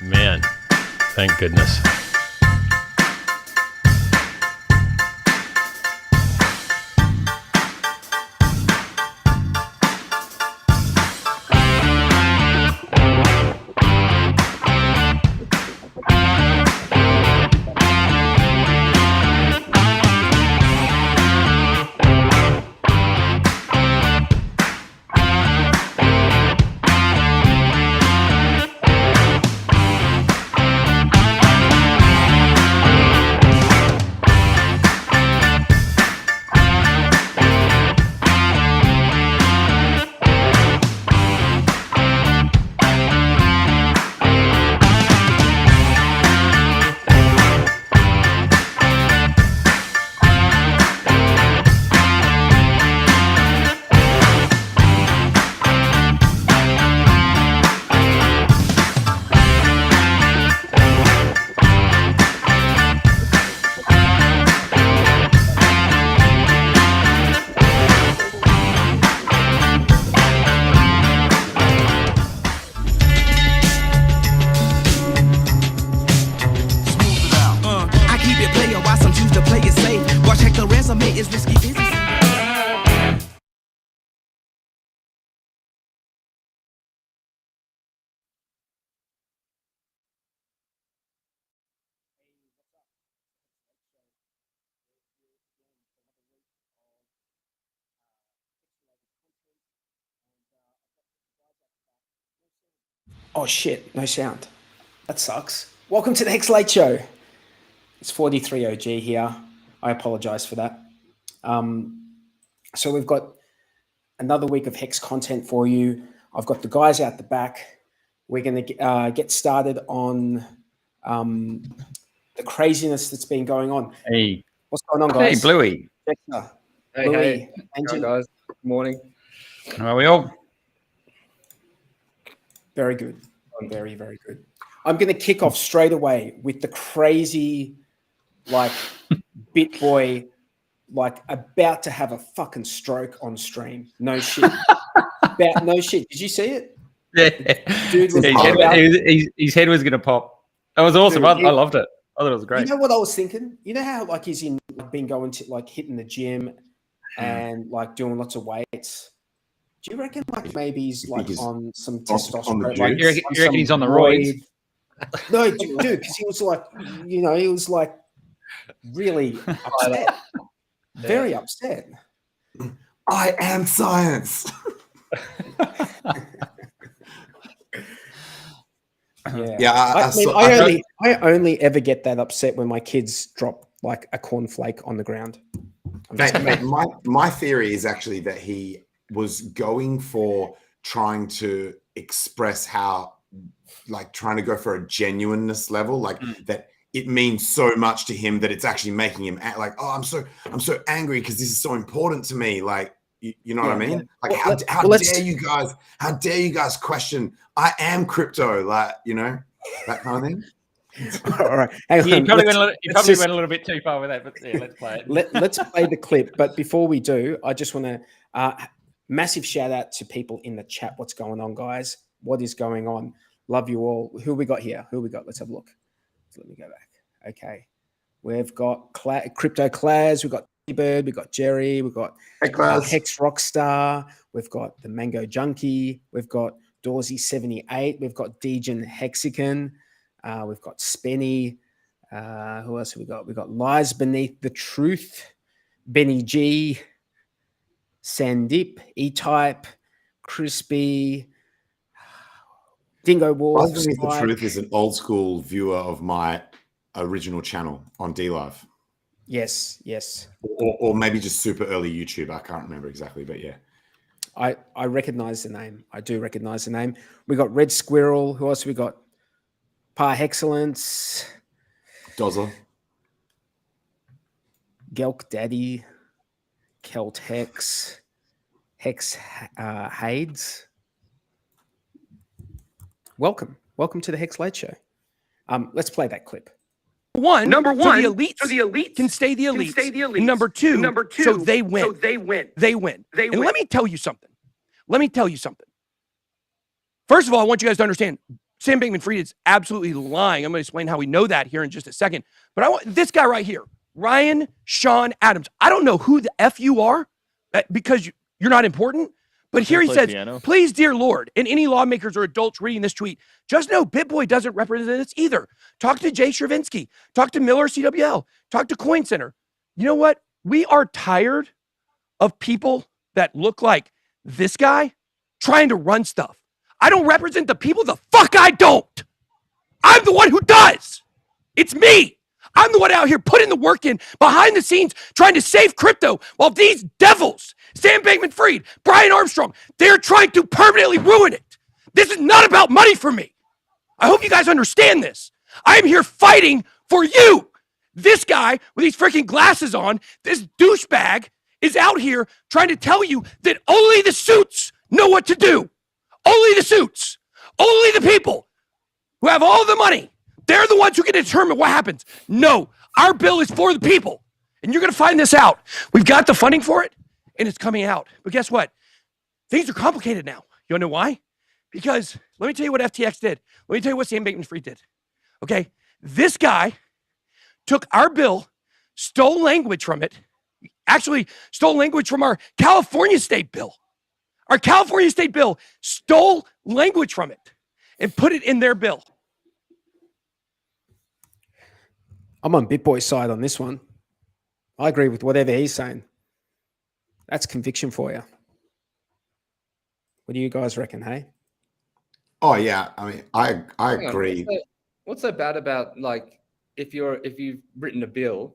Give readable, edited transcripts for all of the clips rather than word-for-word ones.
Man, thank goodness. Oh shit, no sound. That sucks. Welcome to the Hex Late Show. It's 43OG here. I apologize for that. So we've got another week of Hex content for you. I've got the guys out the back. We're going to get started on the craziness that's been going on. Hey. What's going on, guys? Hey, Bluey. Dexter, Hey, Bluey, hey. Engine. Hi, guys. Good morning. How are we all? Very good. Very, very good. I'm going to kick off straight away with the crazy, like, BitBoy, like, about to have a fucking stroke on stream. No shit. No shit. Did you see it? Yeah. Dude was his head was going to pop. That was awesome. Dude, I loved it. I thought it was great. You know what I was thinking? You know how, like, he's been going to, like, hitting the gym and, like, doing lots of weights? Do you reckon, like, maybe he's like on some testosterone? Like, you reckon he's on the roids? No, dude, because he was like, he was like really upset, very upset. I am science. Yeah. I only ever get that upset when my kids drop like a cornflake on the ground. Mate, my theory is actually that he was going for trying to express how, like, trying to go for a genuineness level, like that it means so much to him that it's actually making him act like, oh, I'm so angry because this is so important to me. Like, you know what I mean? Like, how dare you guys question? I am crypto, like, you know, that kind of thing. All right. You probably went a little bit too far with that, but yeah, let's play it. Let's play the clip. But before we do, I just want to massive shout out to people in the chat. What's going on, guys? What is going on? Love you all. Who we got here? Let's have a look. Let me go back. Okay. We've got Crypto Claz. We've got T-Bird. We've got Jerry. We've got Hex Rockstar. We've got the Mango Junkie. We've got Dawsy78. We've got Dejan Hexagon. We've got Spenny. Who else have we got? We've got Lies Beneath the Truth. Benny G. Sandip. E-Type. Crispy. Dingo Wars. Lies Beneath the Truth is an old school viewer of my original channel on DLive. Yes. Or maybe just super early YouTube. I can't remember exactly, but yeah. I recognize the name. I do recognize the name. We got Red Squirrel. Who else we got? Par Excellence. Dozzler. Gelk Daddy. Kelt Hex. Hex Hades. Welcome to the Hex Late Show. Let's play that clip. one, Number one, so the elites can stay the elites. Number two, so they win. They win. And let me tell you something. First of all, I want you guys to understand, Sam Bankman-Fried is absolutely lying. I'm going to explain how we know that here in just a second. But I want this guy right here, Ryan Sean Adams. I don't know who the F you are because you're not important. But here he says, please, dear Lord, and any lawmakers or adults reading this tweet, just know BitBoy doesn't represent us either. Talk to Jay Stravinsky. Talk to Miller CWL. Talk to Coin Center. You know what? We are tired of people that look like this guy trying to run stuff. I don't represent the people. The fuck I don't. I'm the one who does. It's me. I'm the one out here putting the work in behind the scenes trying to save crypto while these devils, Sam Bankman-Fried, Brian Armstrong, they're trying to permanently ruin it. This is not about money for me. I hope you guys understand this. I am here fighting for you. This guy with these freaking glasses on, this douchebag, is out here trying to tell you that only the suits know what to do. Only the suits. Only the people who have all the money. They're the ones who can determine what happens. No, our bill is for the people. And you're going to find this out. We've got the funding for it, and it's coming out. But guess what? Things are complicated now. You want to know why? Because let me tell you what FTX did. Let me tell you what Sam Bankman-Fried did. Okay? This guy took our bill, stole language from it, actually stole language from our California state bill. Our California state bill stole language from it and put it in their bill. I'm on BitBoy's side on this one. I agree with whatever he's saying. That's conviction for you. What do you guys reckon, hey? Oh yeah, I mean, I agree. What's so bad about, like, if you've written a bill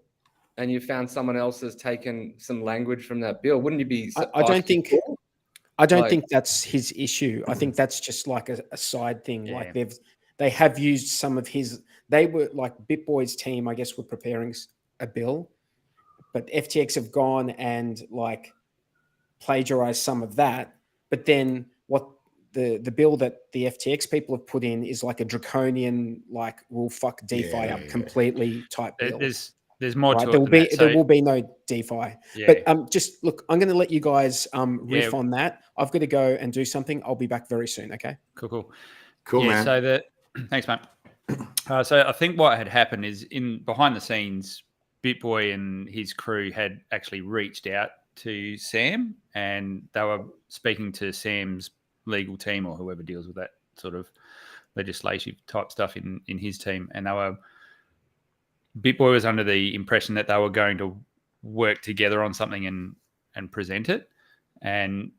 and you found someone else has taken some language from that bill, wouldn't you be? I don't think that's his issue. I think that's just like a side thing. Yeah. Like they have used some of his. They were like BitBoy's team, I guess, were preparing a bill, but FTX have gone and like plagiarized some of that. But then what the bill that the FTX people have put in is like a draconian, like we'll fuck DeFi up completely type bill. There's more to it. There will be no DeFi. Yeah. But just look, I'm going to let you guys riff on that. I've got to go and do something. I'll be back very soon. Okay. Cool, yeah, man. So thanks, mate. So I think what had happened is behind the scenes, BitBoy and his crew had actually reached out to Sam, and they were speaking to Sam's legal team or whoever deals with that sort of legislative type stuff in his team, and BitBoy was under the impression that they were going to work together on something and present it, and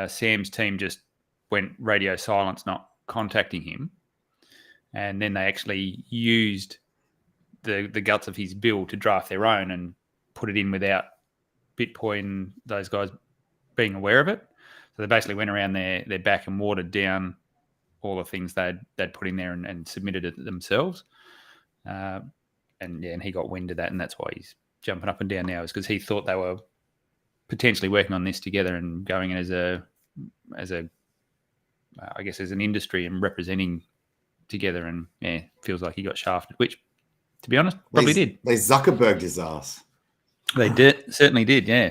Sam's team just went radio silence, not contacting him. And then they actually used the guts of his bill to draft their own and put it in without BitBoy and those guys being aware of it. So they basically went around their back and watered down all the things they'd put in there and submitted it themselves. And he got wind of that, and that's why he's jumping up and down now, is because he thought they were potentially working on this together and going in as an industry and representing together, and feels like he got shafted, which, to be honest, probably did. They Zuckerberged his ass. They certainly did, yeah.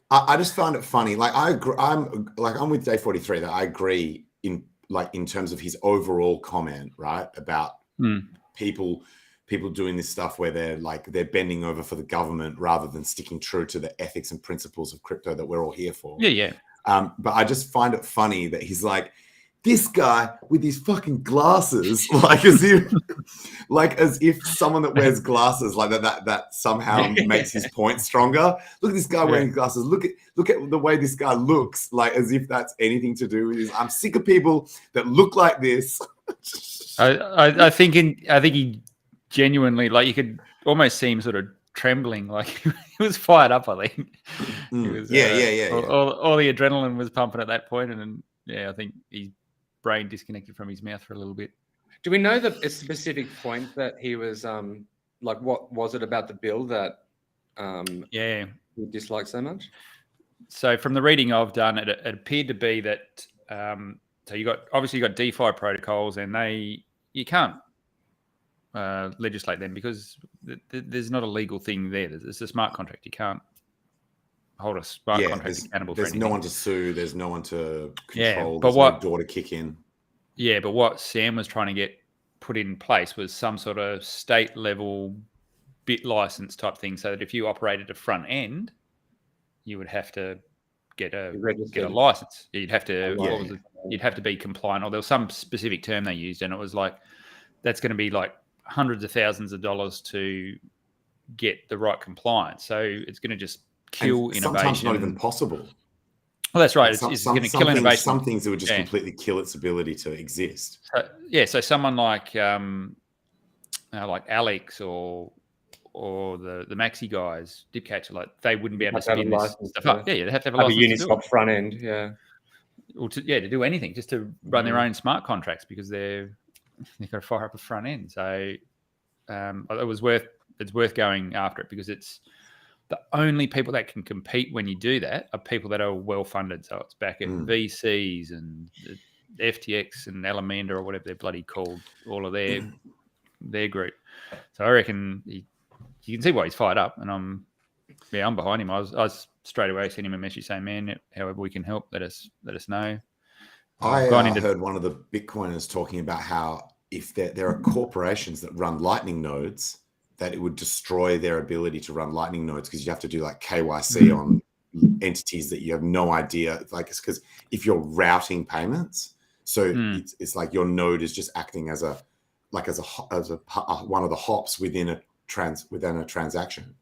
I just found it funny. Like I agree, I'm with Day 43 that I agree in terms of his overall comment, right, about people doing this stuff where they're bending over for the government rather than sticking true to the ethics and principles of crypto that we're all here for. Yeah. But I just find it funny that he's like, this guy with his fucking glasses, like as if someone that wears glasses like that somehow makes his point stronger. Look at this guy wearing glasses. Look at the way this guy looks, like as if that's anything to do with this. I'm sick of people that look like this. I think he genuinely, like, you could almost see him sort of trembling, like he was fired up. I think. All the adrenaline was pumping at that point, and I think he. Brain disconnected from his mouth for a little bit. Do we know a specific point that he was like? What was it about the bill that he disliked so much? So from the reading I've done, it appeared to be that so you got DeFi protocols, and you can't legislate them because there's not a legal thing there. It's a smart contract. You can't hold a smart contract accountable for anything. There's no one to sue. There's no one to control. But there's no door to kick in. Yeah, but what Sam was trying to get put in place was some sort of state level bit license type thing, so that if you operated a front end, you would have to get a license. You'd have to you'd have to be compliant, or there was some specific term they used, and it was like that's going to be like hundreds of thousands of dollars to get the right compliance. So it's going to just kill innovation. Sometimes not even possible. Well, that's right. It's going to kill innovation. Some things it would just completely kill its ability to exist. So someone like Alex or the Maxi guys, Dipcatcher, like they wouldn't be able to spin this stuff up. Yeah, they have to have a license. A Uniswap front end, or to do anything, just to run their own smart contracts because they've got to fire up a front end. So it's worth going after it because it's the only people that can compete when you do that are people that are well funded. So it's back at VCs and FTX and Alameda or whatever they're bloody called, all of their group. So I reckon you can see why he's fired up, and I'm behind him. I was straight away sending him a message saying, "Man, however we can help, let us know." I heard one of the Bitcoiners talking about how if there are corporations that run Lightning nodes, that it would destroy their ability to run Lightning nodes because you have to do like KYC on entities that you have no idea. Like it's because if you're routing payments, so it's like your node is just acting as one of the hops within a transaction.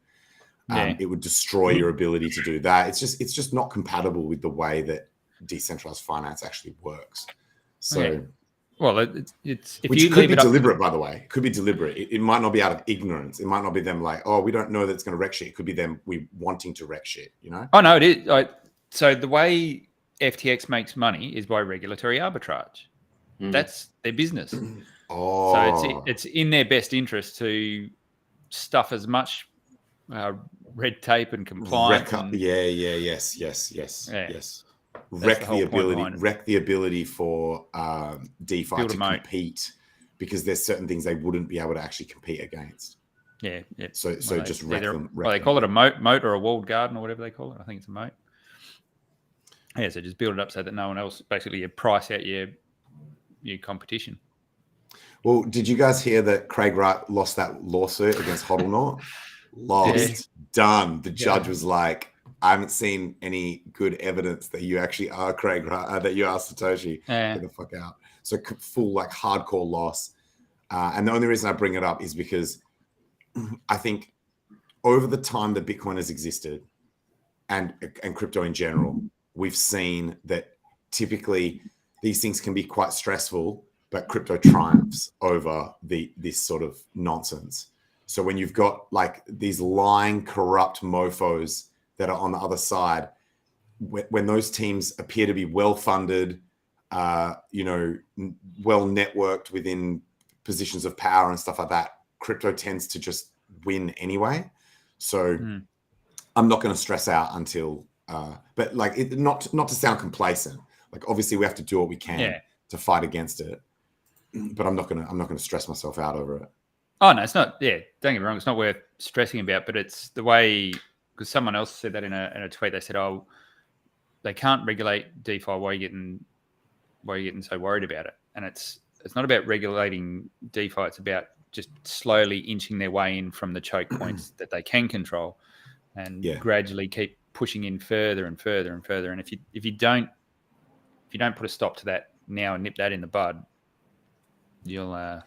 It would destroy your ability to do that. It's just not compatible with the way that decentralized finance actually works. So. Well, it's if which you could leave be it up deliberate, by the way. It could be deliberate. It might not be out of ignorance. It might not be them like, oh, we don't know that it's going to wreck shit. It could be them wanting to wreck shit. You know? Oh no, it is. So the way FTX makes money is by regulatory arbitrage. That's their business. So it's in their best interest to stuff as much red tape and compliance. Yes. Wreck the ability for DeFi to compete because there's certain things they wouldn't be able to actually compete against. Yeah. So just wreck them. They call it a moat or a walled garden or whatever they call it. I think it's a moat. Yeah, so just build it up so that no one else, basically you price out your competition. Well, did you guys hear that Craig Wright lost that lawsuit against HODLNOT? Lost. Done. The judge was like, I haven't seen any good evidence that you actually are Craig Wright, that you are Satoshi. Get the fuck out. So full like hardcore loss. And the only reason I bring it up is because I think over the time that Bitcoin has existed and crypto in general, we've seen that typically these things can be quite stressful, but crypto triumphs over this sort of nonsense. So when you've got like these lying, corrupt mofos that are on the other side, when those teams appear to be well-funded, well networked within positions of power and stuff like that, crypto tends to just win anyway. So I'm not going to stress out until, but like not to sound complacent. Like obviously we have to do what we can to fight against it, but I'm not going to stress myself out over it. Oh no, it's not. Yeah, don't get me wrong. It's not worth stressing about, but it's the way. Because someone else said that in a tweet. They said, "Oh, they can't regulate DeFi. Why are you getting so worried about it?" And it's not about regulating DeFi. It's about just slowly inching their way in from the choke points that they can control, and gradually keep pushing in further and further and further. And if you don't put a stop to that now and nip that in the bud, you'll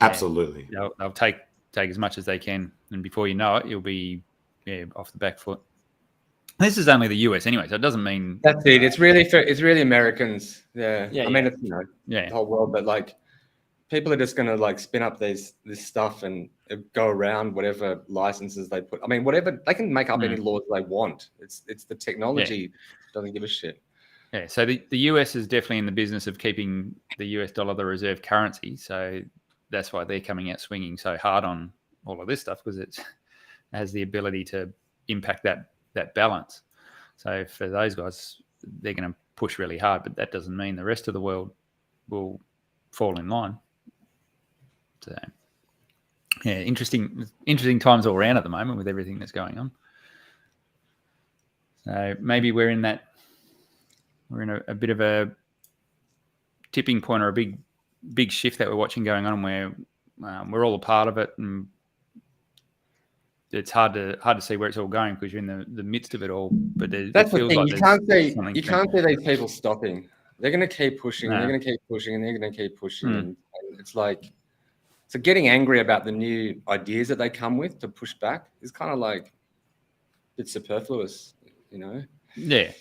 absolutely they'll take as much as they can, and before you know it, you'll be off the back foot. This is only the US anyway, so it doesn't mean that's it. It's really Americans. I mean, it's the whole world, but like people are just going to like spin up this stuff and go around whatever licenses they put. I mean, whatever they can make up any laws they want. It's the technology doesn't give a shit. Yeah, so the US is definitely in the business of keeping the US dollar the reserve currency. So that's why they're coming out swinging so hard on all of this stuff, because it has the ability to impact that balance. So for those guys, they're going to push really hard, but that doesn't mean the rest of the world will fall in line. So Yeah, interesting times all around at the moment with everything that's going on. So maybe we're in a bit of a tipping point or a big shift that we're watching going on where we're all a part of it, and it's hard to see where it's all going because you're in the midst of it all. But that's the thing. You can't see these people stopping. They're going to keep pushing. No. They're going to keep pushing, and they're going to keep pushing. And it's like, so getting angry about the new ideas that they come with to push back is kind of like it's superfluous, you know. Yeah.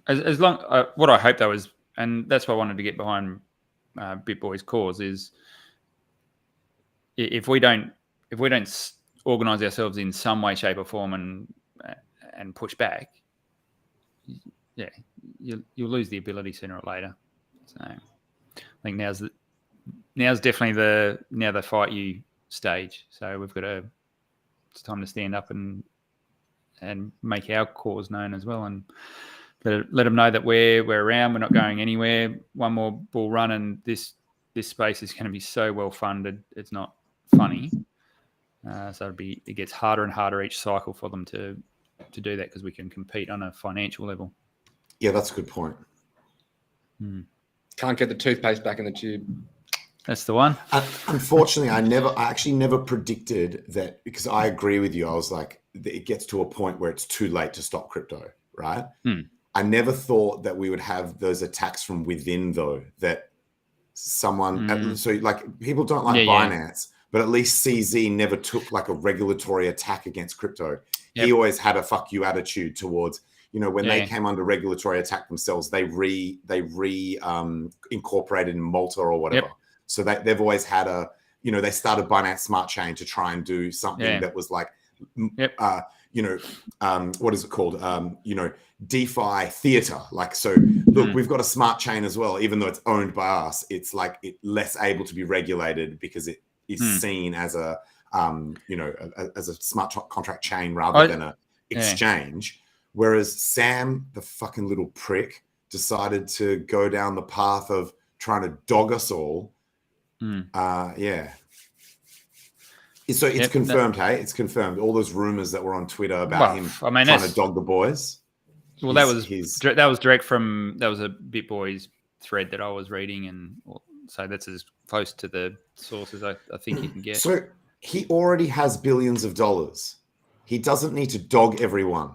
As long what I hope though is, and that's why I wanted to get behind BitBoy's cause is if we don't organise ourselves in some way, shape, or form and push back, yeah, you'll lose the ability sooner or later. So I think now's definitely the fight you stage. So it's time to stand up and make our cause known as well, and let them know that we're around. We're not going anywhere. One more bull run, and this space is going to be so well funded. It's not funny. So it gets harder and harder each cycle for them to do that because we can compete on a financial level. Yeah, that's a good point. Can't get the toothpaste back in the tube. That's the one. Unfortunately, I actually never predicted that, because I agree with you. I was like, it gets to a point where it's too late to stop crypto, right? I never thought that we would have those attacks from within, though, that someone, so like people don't like Binance, but at least CZ never took like a regulatory attack against crypto. Yep. He always had a fuck you attitude towards, when they came under regulatory attack themselves, they incorporated in Malta or whatever. Yep. So they've always had they started Binance Smart Chain to try and do something that was like, what is it called? DeFi theater. Like, so look, we've got a smart chain as well, even though it's owned by us, it's like less able to be regulated because it is seen as a smart contract chain rather than a exchange. Whereas Sam, the fucking little prick, decided to go down the path of trying to dog us all. So it's confirmed, hey? It's confirmed. All those rumors that were on Twitter about him trying to dog the boys. Well, that was direct from a BitBoy's thread that I was reading, and so that's as close to the sources I think you can get. So he already has billions of dollars. He doesn't need to dog everyone.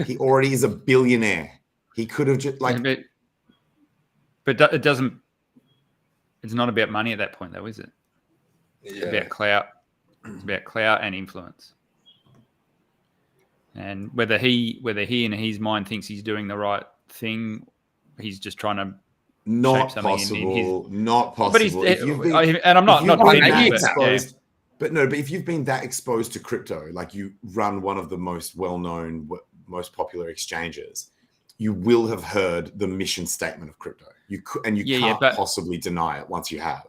He already is a billionaire. He could have just but it doesn't. It's not about money at that point, though, is it? It's about clout. It's about clout and influence. And whether he in his mind thinks he's doing the right thing, he's just trying to not shape something possible. Not possible. But I'm not exposed. But if you've been that exposed to crypto, like you run one of the most well-known, most popular exchanges, you will have heard the mission statement of crypto. You can't possibly deny it once you have.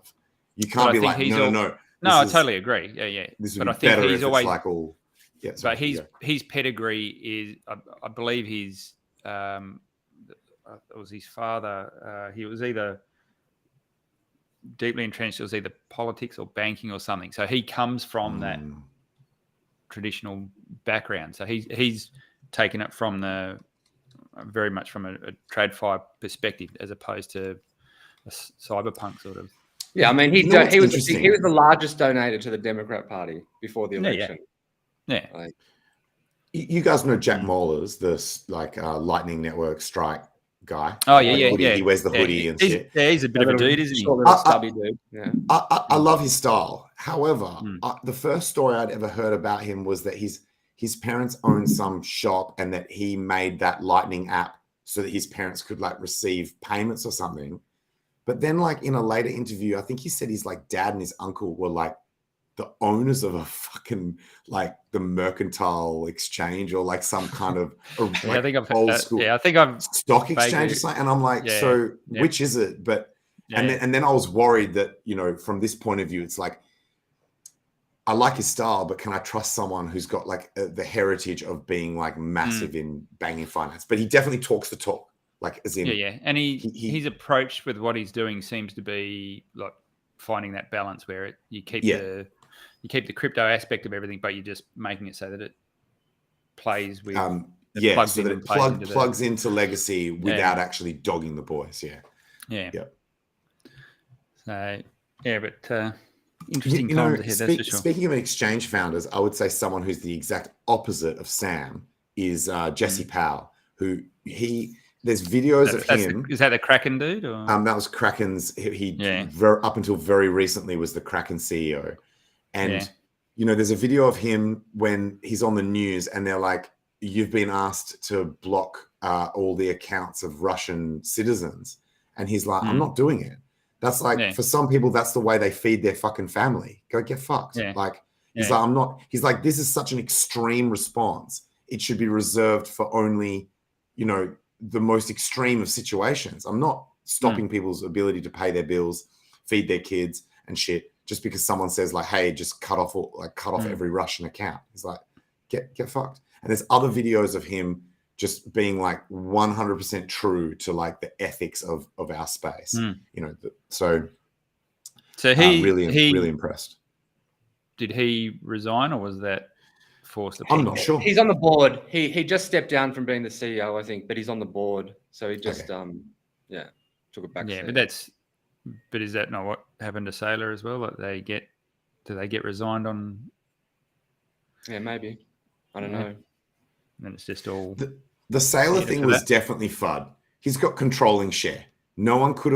You can't be like, no. No, I totally agree. Yeah. This would be better if it's like all. Yeah, but his pedigree is, I believe it was his father. He was either deeply entrenched, it was either politics or banking or something. So he comes from that traditional background. So he's taken it from very much from a TradFi perspective as opposed to a cyberpunk sort of. Yeah, I mean, he was the largest donator to the Democrat Party before the election. Yeah. Like, you guys know Jack Mollers, this Lightning Network Strike guy. Oh yeah. He wears the hoodie and shit. Yeah, he's a bit of a dude, isn't he? Stubby dude. Yeah. I love his style. However, the first story I'd ever heard about him was that his parents owned some shop and that he made that Lightning app so that his parents could like receive payments or something. But then, like in a later interview, I think he said his like dad and his uncle were like the owners of a fucking like the Mercantile Exchange or like some kind of I think I've old school stock exchange or something. And I'm like, which is it? But and then I was worried that from this point of view, it's like I like his style, but can I trust someone who's got like the heritage of being like massive in banking finance? But he definitely talks the talk. Like as in, and his approach with what he's doing seems to be like finding that balance where you keep the you keep the crypto aspect of everything, but you're just making it so that it plays with so plugs that it plugs into legacy without actually dogging the boys. Yeah. So but interesting times ahead. That's for sure. Speaking of exchange founders, I would say someone who's the exact opposite of Sam is Jesse Powell, who there's videos of him. Is that the Kraken dude? Or? That was Kraken's. Up until very recently was the Kraken CEO, and there's a video of him when he's on the news, and they're like, "You've been asked to block all the accounts of Russian citizens," and he's like, "I'm not doing it." That's like, for some people, that's the way they feed their fucking family. Go get fucked. He's like, I'm not. He's like, this is such an extreme response. It should be reserved for only, the most extreme of situations. I'm not stopping people's ability to pay their bills, feed their kids and shit, just because someone says like, hey, just cut off every Russian account. He's like, get fucked. And there's other videos of him just being like 100% true to like the ethics of our space. So he really impressed. Did he resign, or was that forced? I'm not sure. He's on the board. He just stepped down from being the CEO, I think, but he's on the board. So he just took it back. Yeah, but is that not what happened to Saylor as well? Like do they get resigned on? Yeah, maybe. I don't know. And it's just all the Saylor thing was definitely FUD. He's got controlling share. No one could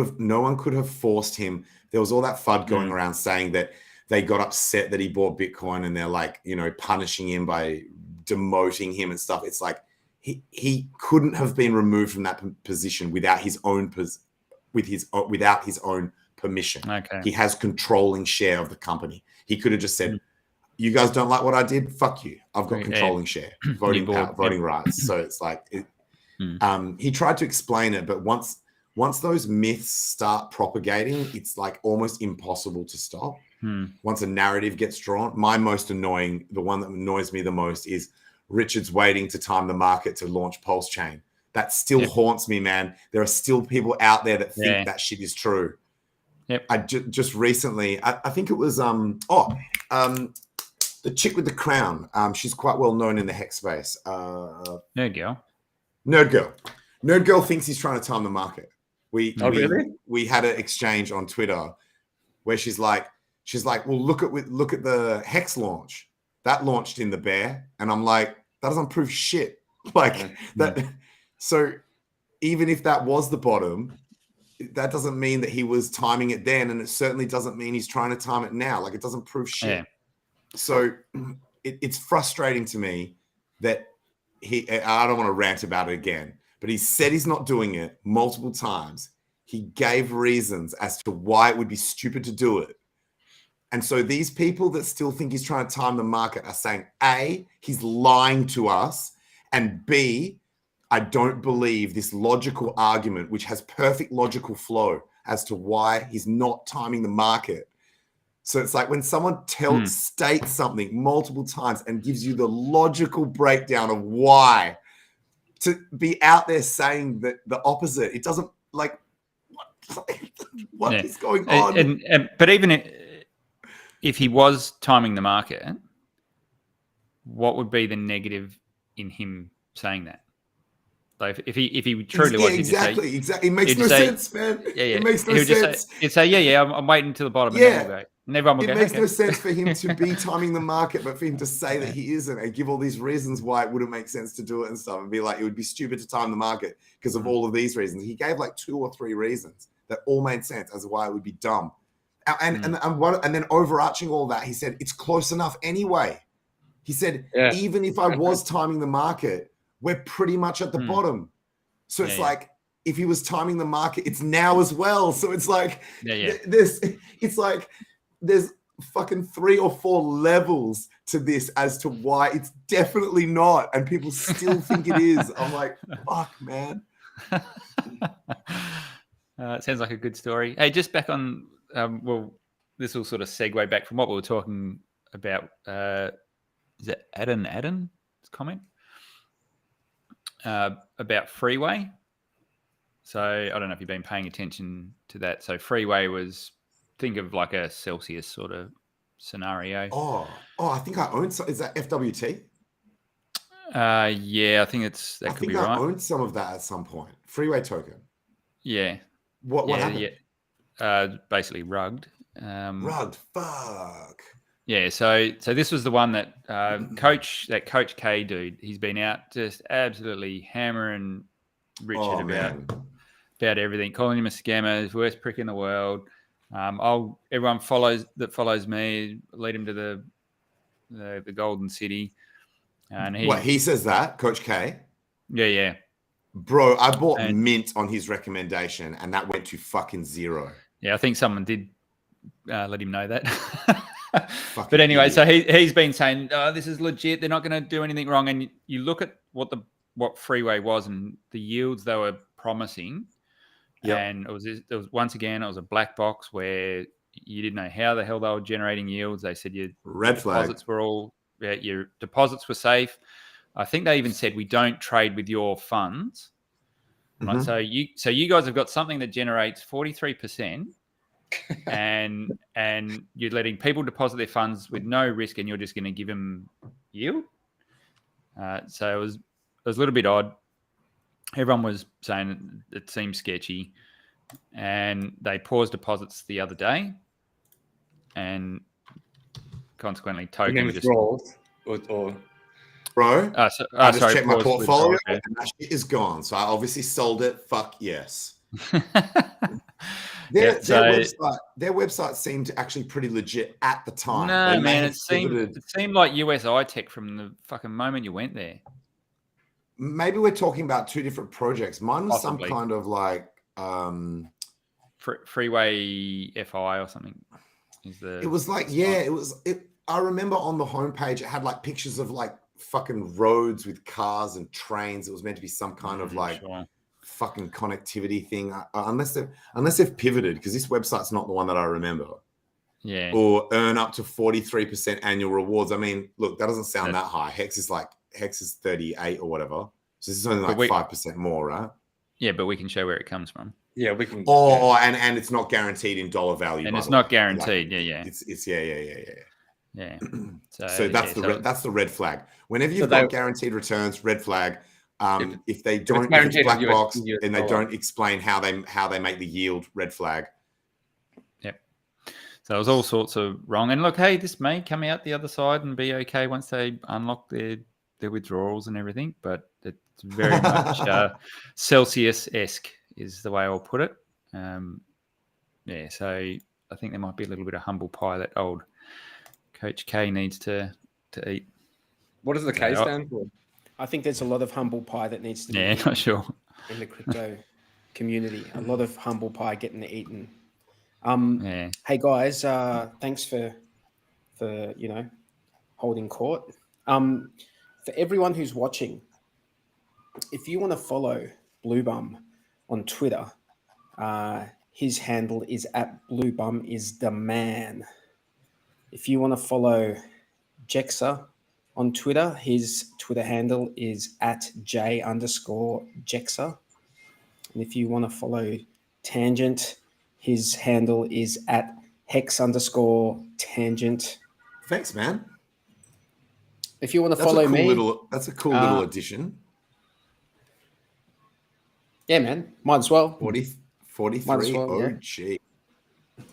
have forced him. There was all that FUD going around saying that they got upset that he bought Bitcoin, and they're like, punishing him by demoting him and stuff. It's like he couldn't have been removed from that position without his own permission. Okay. He has controlling share of the company. He could have just said, you guys don't like what I did? Fuck you. I've got controlling share, voting power, voting rights. So it's like, he tried to explain it, but once those myths start propagating, it's like almost impossible to stop. Once a narrative gets drawn, the one that annoys me the most is Richard's waiting to time the market to launch Pulse Chain. That still haunts me, man. There are still people out there that think that shit is true. Yep. I just recently, I think it was, the chick with the crown. She's quite well known in the hex space. Nerd Girl. Nerd Girl thinks he's trying to time the market. We had an exchange on Twitter where she's like, well, look at the hex launch. That launched in the bear, and I'm like, that doesn't prove shit. Like that. So even if that was the bottom, that doesn't mean that he was timing it then, and it certainly doesn't mean he's trying to time it now. Like, it doesn't prove shit. Yeah. So it's frustrating to me that I don't want to rant about it again, but he said he's not doing it multiple times. He gave reasons as to why it would be stupid to do it. And so these people that still think he's trying to time the market are saying, A, he's lying to us, and B, I don't believe this logical argument, which has perfect logical flow as to why he's not timing the market. So it's like when someone states something multiple times and gives you the logical breakdown of why, to be out there saying that the opposite, it doesn't, like, what is going on? But even if he was timing the market, what would be the negative in him saying that? Like if he truly was, exactly. It makes no sense, man. It makes no sense. He'd say, I'm waiting until the bottom, and then we'll go. And everyone will go. It makes no sense for him to be timing the market, but for him to say that he isn't and give all these reasons why it wouldn't make sense to do it and stuff, and be like, it would be stupid to time the market because of all of these reasons. He gave like 2 or 3 reasons that all made sense as to why it would be dumb. And then overarching all that, he said it's close enough anyway. He said, even if I was timing the market, we're pretty much at the bottom. So it's like, if he was timing the market, it's now as well. So it's like, there's fucking 3 or 4 levels to this as to why it's definitely not. And people still think it is. I'm like, fuck, man. It sounds like a good story. Hey, just back on, this will sort of segue back from what we were talking about. Is it Adam's comment? About Freeway. So I don't know if you've been paying attention to that. So Freeway was, think of like a Celsius sort of scenario. I think I own some. Is that FWT? Yeah, I think that could be right. I owned some of that at some point. Freeway token. Yeah. What happened? Yeah. Basically rugged. Rugged. Fuck. Yeah. So this was the one that Coach K dude. He's been out just absolutely hammering Richard about everything, calling him a scammer, his worst prick in the world. Everyone follows me, lead him to the Golden City. And he says that, Coach K? Yeah. Bro, I bought Mint on his recommendation, and that went to fucking zero. Yeah, I think someone did let him know that. But anyway, so he's been saying, this is legit. They're not going to do anything wrong. And you look at what Freeway was and the yields they were promising. Yep. And it was once again, it was a black box where you didn't know how the hell they were generating yields. They said your deposits were safe. I think they even said we don't trade with your funds. Mm-hmm. Right? So you guys have got something that generates 43%, and you're letting people deposit their funds with no risk, and you're just going to give them yield. So it was a little bit odd. Everyone was saying it seemed sketchy, and they paused deposits the other day, and consequently token just or bro. I just checked my portfolio, and that shit is gone. So I obviously sold it. Fuck yes. Their website seemed actually pretty legit at the time. No, man, it seemed like USI Tech from the fucking moment you went there. Maybe we're talking about two different projects. Mine was some kind of like Freeway FI or something. It was like, I remember on the homepage it had like pictures of like fucking roads with cars and trains. It was meant to be some kind of like fucking connectivity thing. Unless they've pivoted, because this website's not the one that I remember. Yeah. Or earn up to 43% annual rewards. I mean, look, that doesn't sound that high. Hex is 38 or whatever. So this is only like 5% more, right? Yeah, but we can show where it comes from. Yeah, we can. And it's not guaranteed in dollar value. And it's not guaranteed. It's Yeah. So that's the red flag. Whenever you've got guaranteed returns, red flag. If they don't, if it's black box, and they don't explain how they make the yield, red flag. Yep. So it was all sorts of wrong. And look, hey, this may come out the other side and be okay once they unlock their withdrawals and everything. But it's very much Celsius-esque is the way I'll put it. So I think there might be a little bit of humble pie that old Coach K needs to eat. What does the K stand for? I think there's a lot of humble pie that needs to be not sure. in the crypto community. A lot of humble pie getting eaten. Hey guys, thanks for holding court. For everyone who's watching, if you want to follow Bluebum on Twitter, his handle is @BluebumIsTheMan. If you want to follow Jexa on Twitter, his Twitter handle is @J_Jexa. And if you want to follow Tangent, his handle is @Hex_Tangent. Thanks, man. If you want to follow me, that's a cool little addition. Yeah, man. Might as well. 43 OG. Yeah.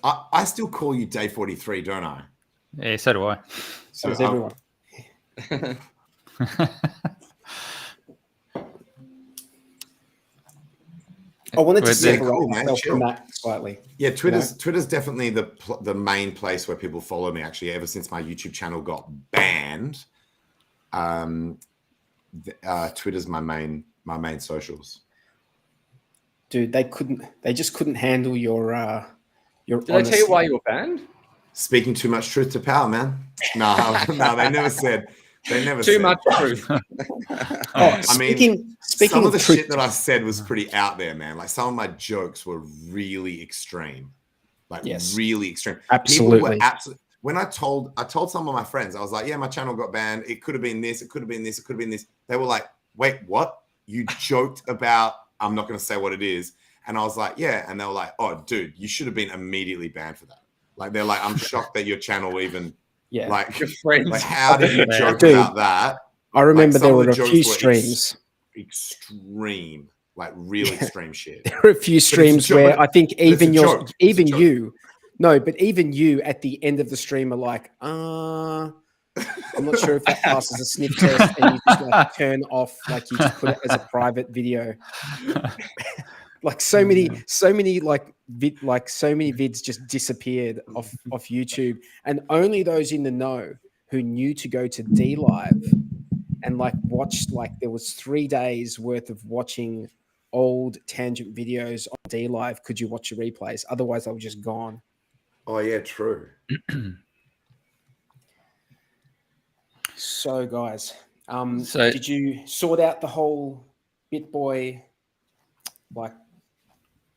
I still call you Day 43, don't I? Yeah, so do I. So does everyone. I wanted to separate myself from that slightly. Yeah, Twitter's definitely the main place where people follow me. Actually, ever since my YouTube channel got banned, Twitter's my main socials. Dude, they just couldn't handle your. Did I tell you why you were banned? Speaking too much truth to power, man. No, they never said. They never too much truth. Speaking some of the truth, shit that I said was pretty out there, man. Like some of my jokes were really extreme, really extreme. Absolutely. When I told some of my friends, I was like, "Yeah, my channel got banned. It could have been this. It could have been this. It could have been this." They were like, "Wait, what? You joked about?" I'm not going to say what it is. And I was like, "Yeah." And they were like, "Oh, dude, you should have been immediately banned for that." Like they're like, I'm shocked that your channel even like friends. How did you joke about that? I remember there were a jokes few were streams. Extreme, like real extreme shit. There were a few streams where I think even you, but even you at the end of the stream are like, I'm not sure if that passes a sniff test, and you just like turn off, like you just put it as a private video. Like so many vids just disappeared off YouTube, and only those in the know who knew to go to D Live and like watched, like there was 3 days worth of watching old tangent videos on D Live could you watch the replays. Otherwise, they were just gone. Oh yeah, true. So guys, did you sort out the whole BitBoy like?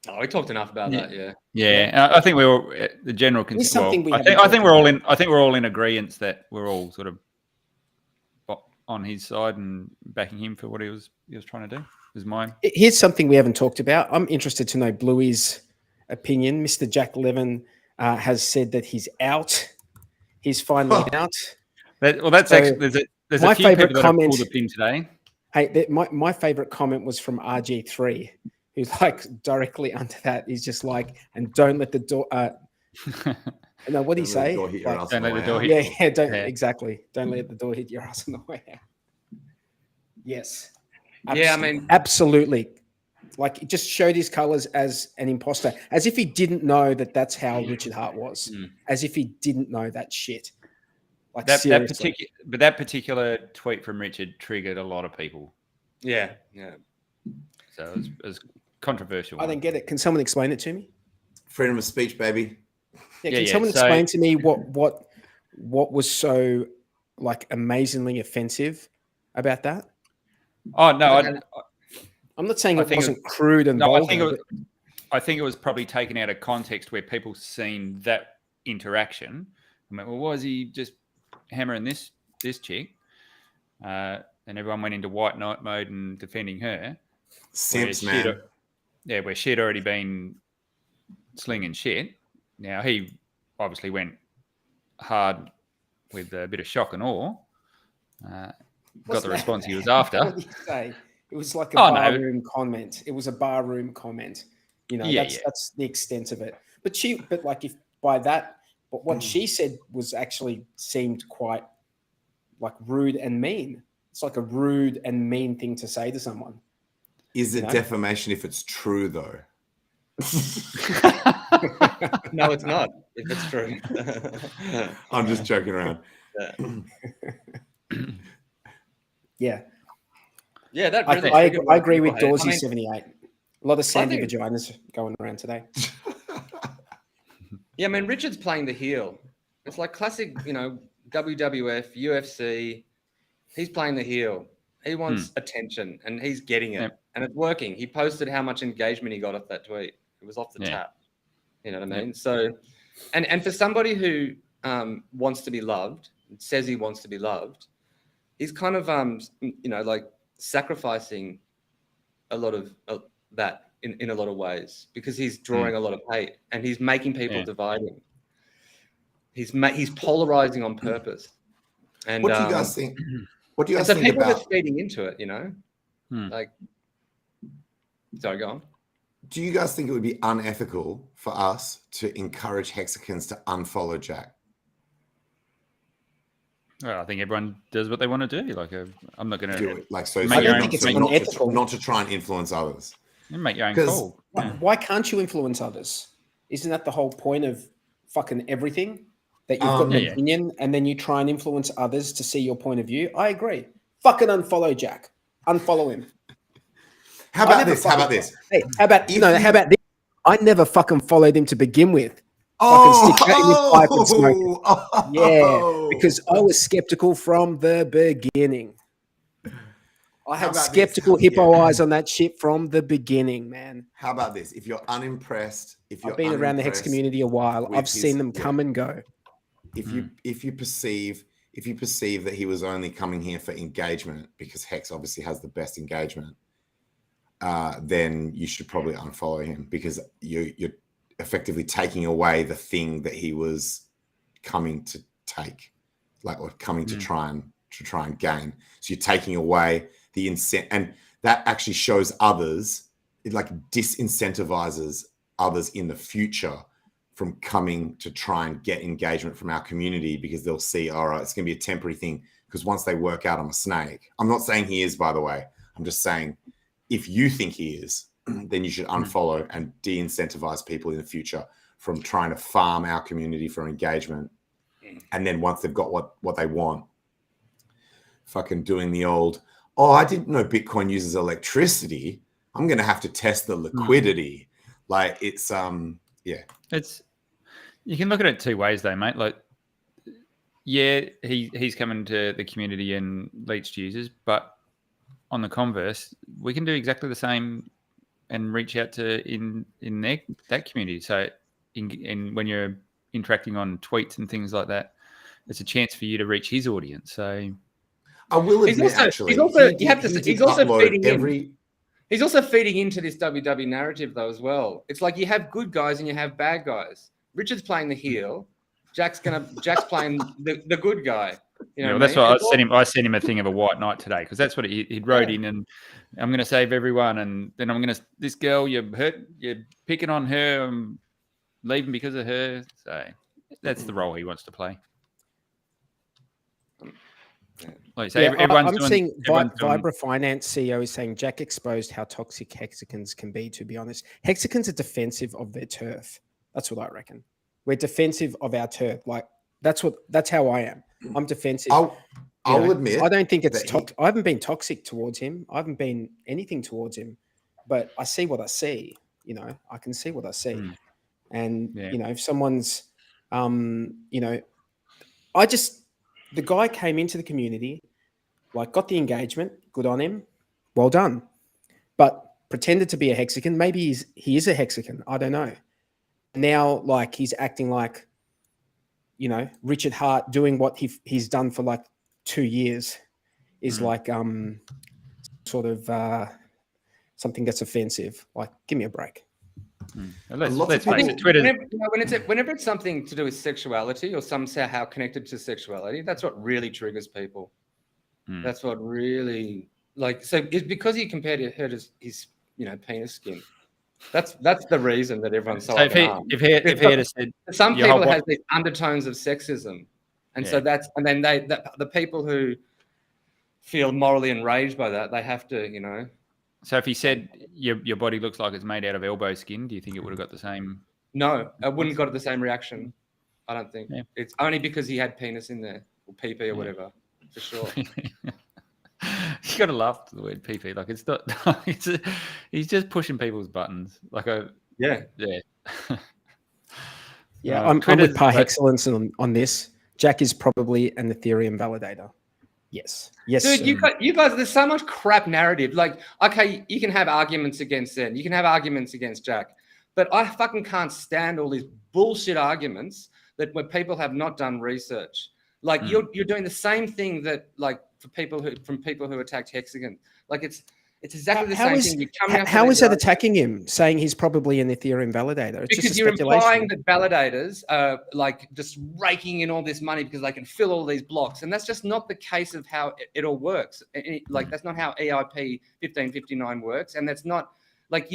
Oh, we talked enough about that. Yeah. I think we were the general. I think we're all in. I think we're all in agreement that we're all sort of on his side and backing him for what he was trying to do. Is mine. Here's something we haven't talked about. I'm interested to know Bluey's opinion. Mr. Jack Levin has said that he's out. He's finally out. That's actually there's my a few favorite people comment that have pulled the pin today. Hey, my favorite comment was from RG3, who's like directly under that. He's just like, and don't let the door. No, what did he say? Don't let the door hit. Exactly. Don't let the door hit your ass on the way out. Yes. Yeah, I mean, absolutely. Like, it just showed his colors as an imposter, as if he didn't know that that's how Richard Hart was, as if he didn't know that shit. Like that particular tweet from Richard triggered a lot of people. Yeah. So it was controversial. I didn't get it. Can someone explain it to me? Freedom of speech, baby. Yeah, can someone explain to me what was so like amazingly offensive about that? Oh no, I'm not saying it wasn't crude and vulgar. I think it was probably taken out of context where people seen that interaction. I mean, well, why is he just hammering this chick? And everyone went into white knight mode and defending her. Simps, man. Where she'd already been slinging shit. Now he obviously went hard with a bit of shock and awe. Got the response he was after. What did you say? It was like a barroom comment. It was a barroom comment. You know, that's the extent of it. But what she said was actually seemed quite like rude and mean. It's like a rude and mean thing to say to someone. Is it defamation if it's true though? No, it's not. If it's true. I'm just joking around. Yeah. Yeah, that really I agree with Dawsey 78. A lot of sandy vaginas going around today. Yeah, I mean, Richard's playing the heel. It's like classic, WWF, UFC. He's playing the heel. He wants attention, and he's getting it, and it's working. He posted how much engagement he got off that tweet. It was off the tap. You know what I mean? So, and for somebody who wants to be loved, says he wants to be loved, he's kind of like sacrificing a lot of that in a lot of ways, because he's drawing a lot of hate and he's making people dividing. He's polarizing on purpose. And what do you guys think? What do you guys think people about? are feeding into it, like. Sorry, go on. Do you guys think it would be unethical for us to encourage Hexicans to unfollow Jack? Well, I think everyone does what they want to do. Like, I'm not going to do it. Like, so I don't think it's unethical. Not to try and influence others. You make your own call. Why can't you influence others? Isn't that the whole point of fucking everything? That you've got an opinion and then you try and influence others to see your point of view? I agree. Fucking unfollow Jack. Unfollow him. How about this? Hey, how about this? I never fucking followed him to begin with. Because I was skeptical from the beginning. I had skeptical hippo eyes on that shit from the beginning, man. How about this? If you're unimpressed, I've been around the Hex community a while. I've seen them come and go. If you perceive that he was only coming here for engagement, because Hex obviously has the best engagement, then you should probably unfollow him, because effectively taking away the thing that he was coming to take, like, or coming to try and gain. So you're taking away the incentive, and that actually shows others, it like disincentivizes others in the future from coming to try and get engagement from our community, because they'll see, all right, it's going to be a temporary thing, because once they work out I'm a snake. I'm not saying he is, by the way. I'm just saying, if you think he is, then you should unfollow and de-incentivize people in the future from trying to farm our community for engagement. And then once they've got what they want, fucking doing the old, oh, I didn't know Bitcoin uses electricity, I'm going to have to test the liquidity. Like, it's, yeah. It's, you can look at it two ways though, mate. Like, yeah, he's coming to the community and leached users, but on the converse, we can do exactly the same and reach out to in that community. So in when you're interacting on tweets and things like that, it's a chance for you to reach his audience. So I will admit, he's also feeding into this WW narrative though as well. It's like you have good guys and you have bad guys. Richard's playing the heel. Jack's playing the good guy. You know, that's why I sent him a thing of a white knight today, because that's what he wrote in, and I'm going to save everyone, and then I'm going to, this girl, you're picking on her, I'm leaving because of her. So that's the role he wants to play. Like, so I'm seeing Vibra Finance CEO is saying Jack exposed how toxic hexagons can be. To be honest, hexagons are defensive of their turf. That's what I reckon. We're defensive of our turf. Like, that's how I am. I'm defensive. I'll admit, I don't think it's toxic. I haven't been toxic towards him. I haven't been anything towards him, but I see what I see. You know, I can see what I see. And, you know, if someone's, you know, the guy came into the community, like, got the engagement, good on him, well done. But pretended to be a hexagon. Maybe he is a hexagon. I don't know. Now, like, he's acting like, you know, Richard Hart doing what he's done for like 2 years is like sort of something that's offensive. Like, give me a break. Let's face it, Twitter. Whenever it's something to do with sexuality or somehow connected to sexuality, that's what really triggers people. That's what really, like, so it's because he compared her to his, you know, penis skin. That's the reason that everyone's so if he had said, some people have these undertones of sexism, and so then the people who feel morally enraged by that, they have to, you know. So if he said your body looks like it's made out of elbow skin, do you think it would have got the same? No, I wouldn't have got the same reaction. I don't think. It's only because he had penis in there, or PP or whatever, for sure. You got to laugh at the word PP. Like, it's not. He's just pushing people's buttons. Like yeah. I'm with par excellence on this. Jack is probably an Ethereum validator. Yes. Dude, you guys. There's so much crap narrative. Like, okay, you can have arguments against Zen. You can have arguments against Jack, but I fucking can't stand all these bullshit arguments where people have not done research. Like, you're doing the same thing that, like, from people who attacked Hexagon. Like, it's exactly the same thing. How is that attacking him, saying he's probably an Ethereum validator? It's because you're implying that validators are, like, just raking in all this money because they can fill all these blocks, and that's just not the case of how it all works. Like, that's not how EIP 1559 works, and that's not, like,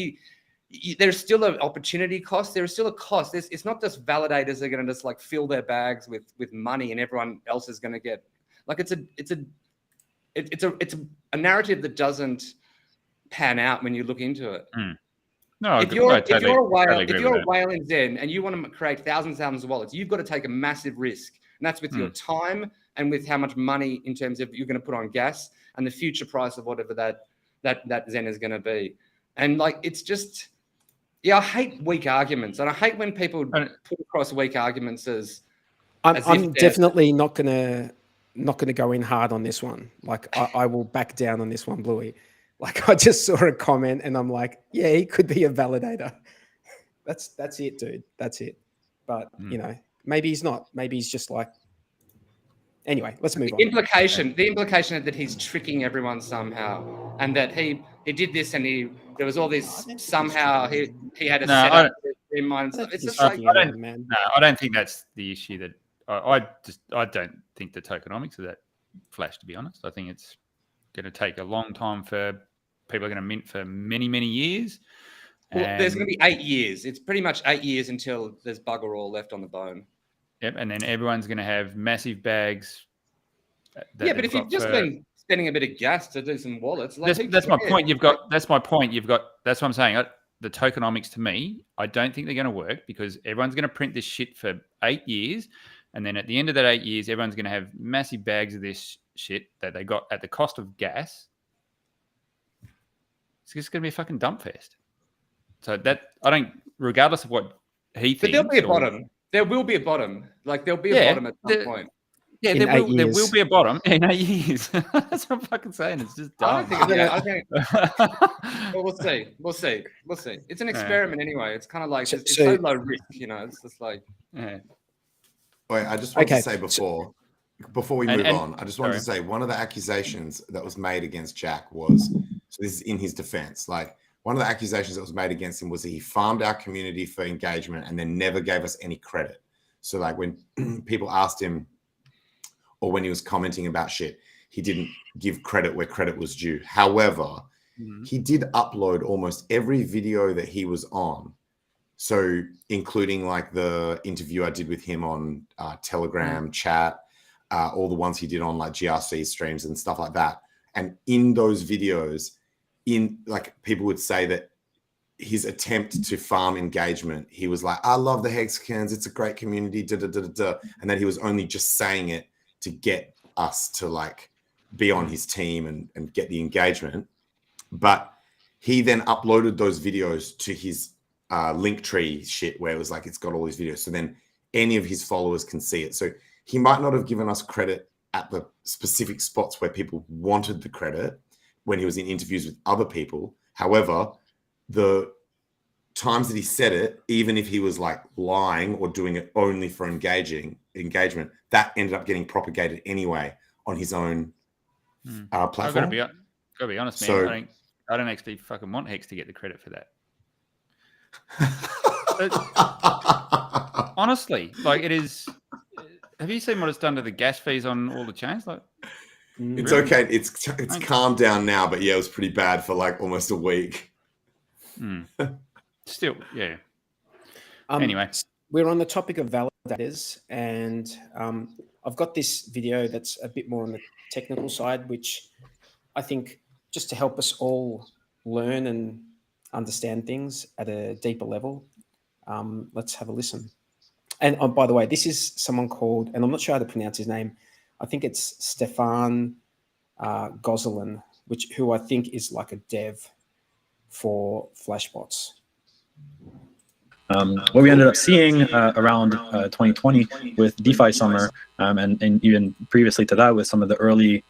there's still an opportunity cost. There is still a cost. It's not just validators that are going to just, like, fill their bags with money, and everyone else is going to get, like, it's a narrative that doesn't pan out when you look into it. No, if you're a whale in Zen and you want to create thousands of wallets, you've got to take a massive risk, and that's with your time and with how much money in terms of you're going to put on gas and the future price of whatever that Zen is going to be. And, like, it's just, I hate weak arguments, and I hate when people put across weak arguments as I'm definitely not gonna go in hard on this one. Like, I will back down on this one, Bluey. Like, I just saw a comment and I'm like, yeah, he could be a validator. That's it, dude. That's it. But you know, maybe he's not. Maybe he's just like. Anyway, let's move on. The implication that he's tricking everyone somehow, and that he did this, and there was all this somehow he had a setup in mind. It's just I don't think that's the issue. That I don't think the tokenomics are that flash. To be honest, I think it's going to take a long time for people are going to mint for many, many years. Well, there's going to be 8 years. It's pretty much 8 years until there's bugger all left on the bone. Yep, and then everyone's going to have massive bags. Yeah, but if you've just been spending a bit of gas to do some wallets, like that's my point. That's my point. That's what I'm saying. The tokenomics to me, I don't think they're going to work because everyone's going to print this shit for 8 years, and then at the end of that 8 years, everyone's going to have massive bags of this shit that they got at the cost of gas. It's just going to be a fucking dump fest. So that I don't, regardless of what he thinks. But there'll be a bottom. There will be a bottom. Like there'll be a bottom at some point. Yeah, there will be a bottom in 8 years. That's what I'm fucking saying. It's just dumb. I think well, we'll see. It's an experiment anyway. It's kind of like it's so low risk, you know. It's just like. Yeah. Wait, I just want to say before we move on, I just wanted to say one of the accusations that was made against Jack was, so this is in his defense, like one of the accusations that was made against him was that he farmed our community for engagement and then never gave us any credit. So like when people asked him, or when he was commenting about shit, he didn't give credit where credit was due. However, he did upload almost every video that he was on. So including like the interview I did with him on Telegram chat, all the ones he did on like GRC streams and stuff like that. And in those videos, like people would say that his attempt to farm engagement, he was like, I love the Hexicans, it's a great community, and then he was only just saying it to get us to like be on his team and get the engagement. But he then uploaded those videos to his Linktree shit where it was like, it's got all these videos. So then any of his followers can see it. So he might not have given us credit at the specific spots where people wanted the credit when he was in interviews with other people. However, the times that he said it, even if he was like lying or doing it only for engagement, that ended up getting propagated anyway on his own platform. I've got to be honest, man. So, I don't actually fucking want Hex to get the credit for that. Honestly, like it is. Have you seen what it's done to the gas fees on all the chains? Like, it's really? Okay. It's calmed down now, but yeah, it was pretty bad for like almost a week. Still, yeah. Anyway, we're on the topic of validators, and I've got this video that's a bit more on the technical side, which I think just to help us all learn and understand things at a deeper level. Let's have a listen. And by the way, this is someone called, and I'm not sure how to pronounce his name. I think it's Stefan Gozolin, who I think is like a dev for Flashbots. What we ended up seeing around 2020 with DeFi Summer, and even previously to that with some of the early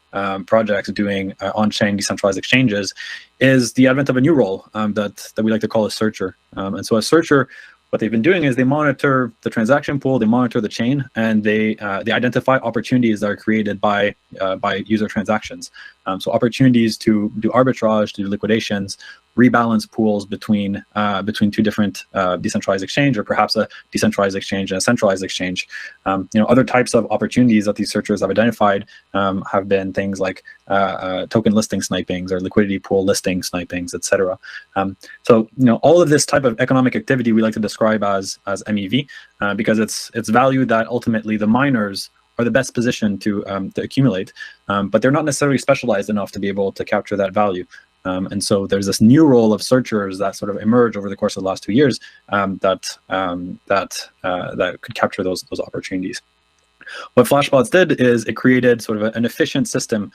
projects doing on-chain decentralized exchanges, is the advent of a new role that we like to call a searcher. And so a searcher, what they've been doing is they monitor the transaction pool, they monitor the chain, and they identify opportunities that are created by user transactions. So opportunities to do arbitrage, to do liquidations, rebalance pools between two different decentralized exchange, or perhaps a decentralized exchange and a centralized exchange. Other types of opportunities that these searchers have identified have been things like token listing snipings or liquidity pool listing snipings, etc. So all of this type of economic activity we like to describe as MEV because it's value that ultimately the miners are the best position to accumulate, but they're not necessarily specialized enough to be able to capture that value. And so there's this new role of searchers that sort of emerged over the course of the last 2 years that could capture those opportunities. What Flashbots did is it created sort of an efficient system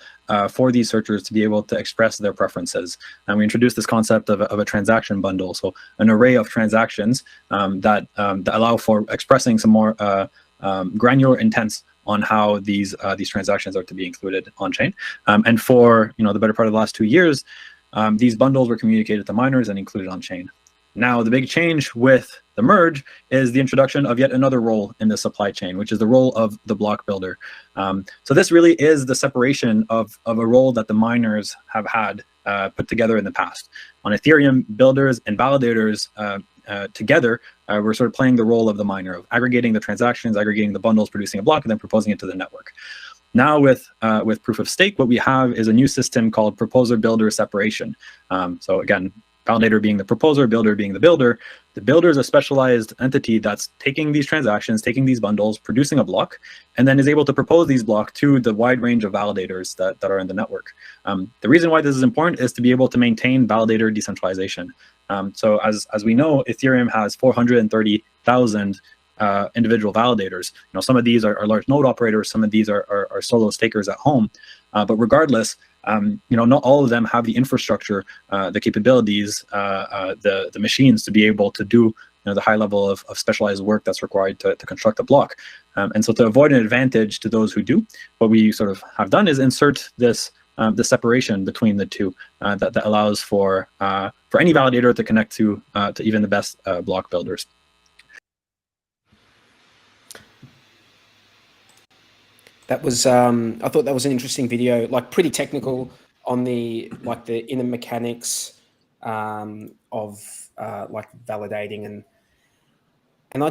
for these searchers to be able to express their preferences. And we introduced this concept of a transaction bundle, so an array of transactions that allow for expressing some more granular intents on how these transactions are to be included on chain. And for the better part of the last 2 years, these bundles were communicated to miners and included on chain. Now, the big change with the merge is the introduction of yet another role in the supply chain, which is the role of the block builder. So this really is the separation of a role that the miners have had put together in the past. On Ethereum, builders and validators together we're sort of playing the role of the miner, of aggregating the transactions, aggregating the bundles, producing a block, and then proposing it to the network. Now with proof of stake, what we have is a new system called proposer-builder separation. So again, validator being the proposer, builder being the builder. The builder is a specialized entity that's taking these transactions, taking these bundles, producing a block, and then is able to propose these blocks to the wide range of validators that are in the network. The reason why this is important is to be able to maintain validator decentralization. So as we know, Ethereum has 430,000 individual validators. Some of these are large node operators, some of these are solo stakers at home. But regardless, not all of them have the infrastructure, the capabilities, the machines to be able to do the high level of specialized work that's required to construct a block. And so to avoid an advantage to those who do, what we sort of have done is insert this the separation between the two that allows for any validator to connect to even the best block builders. That was I thought that was an interesting video, like pretty technical on the inner mechanics of like validating and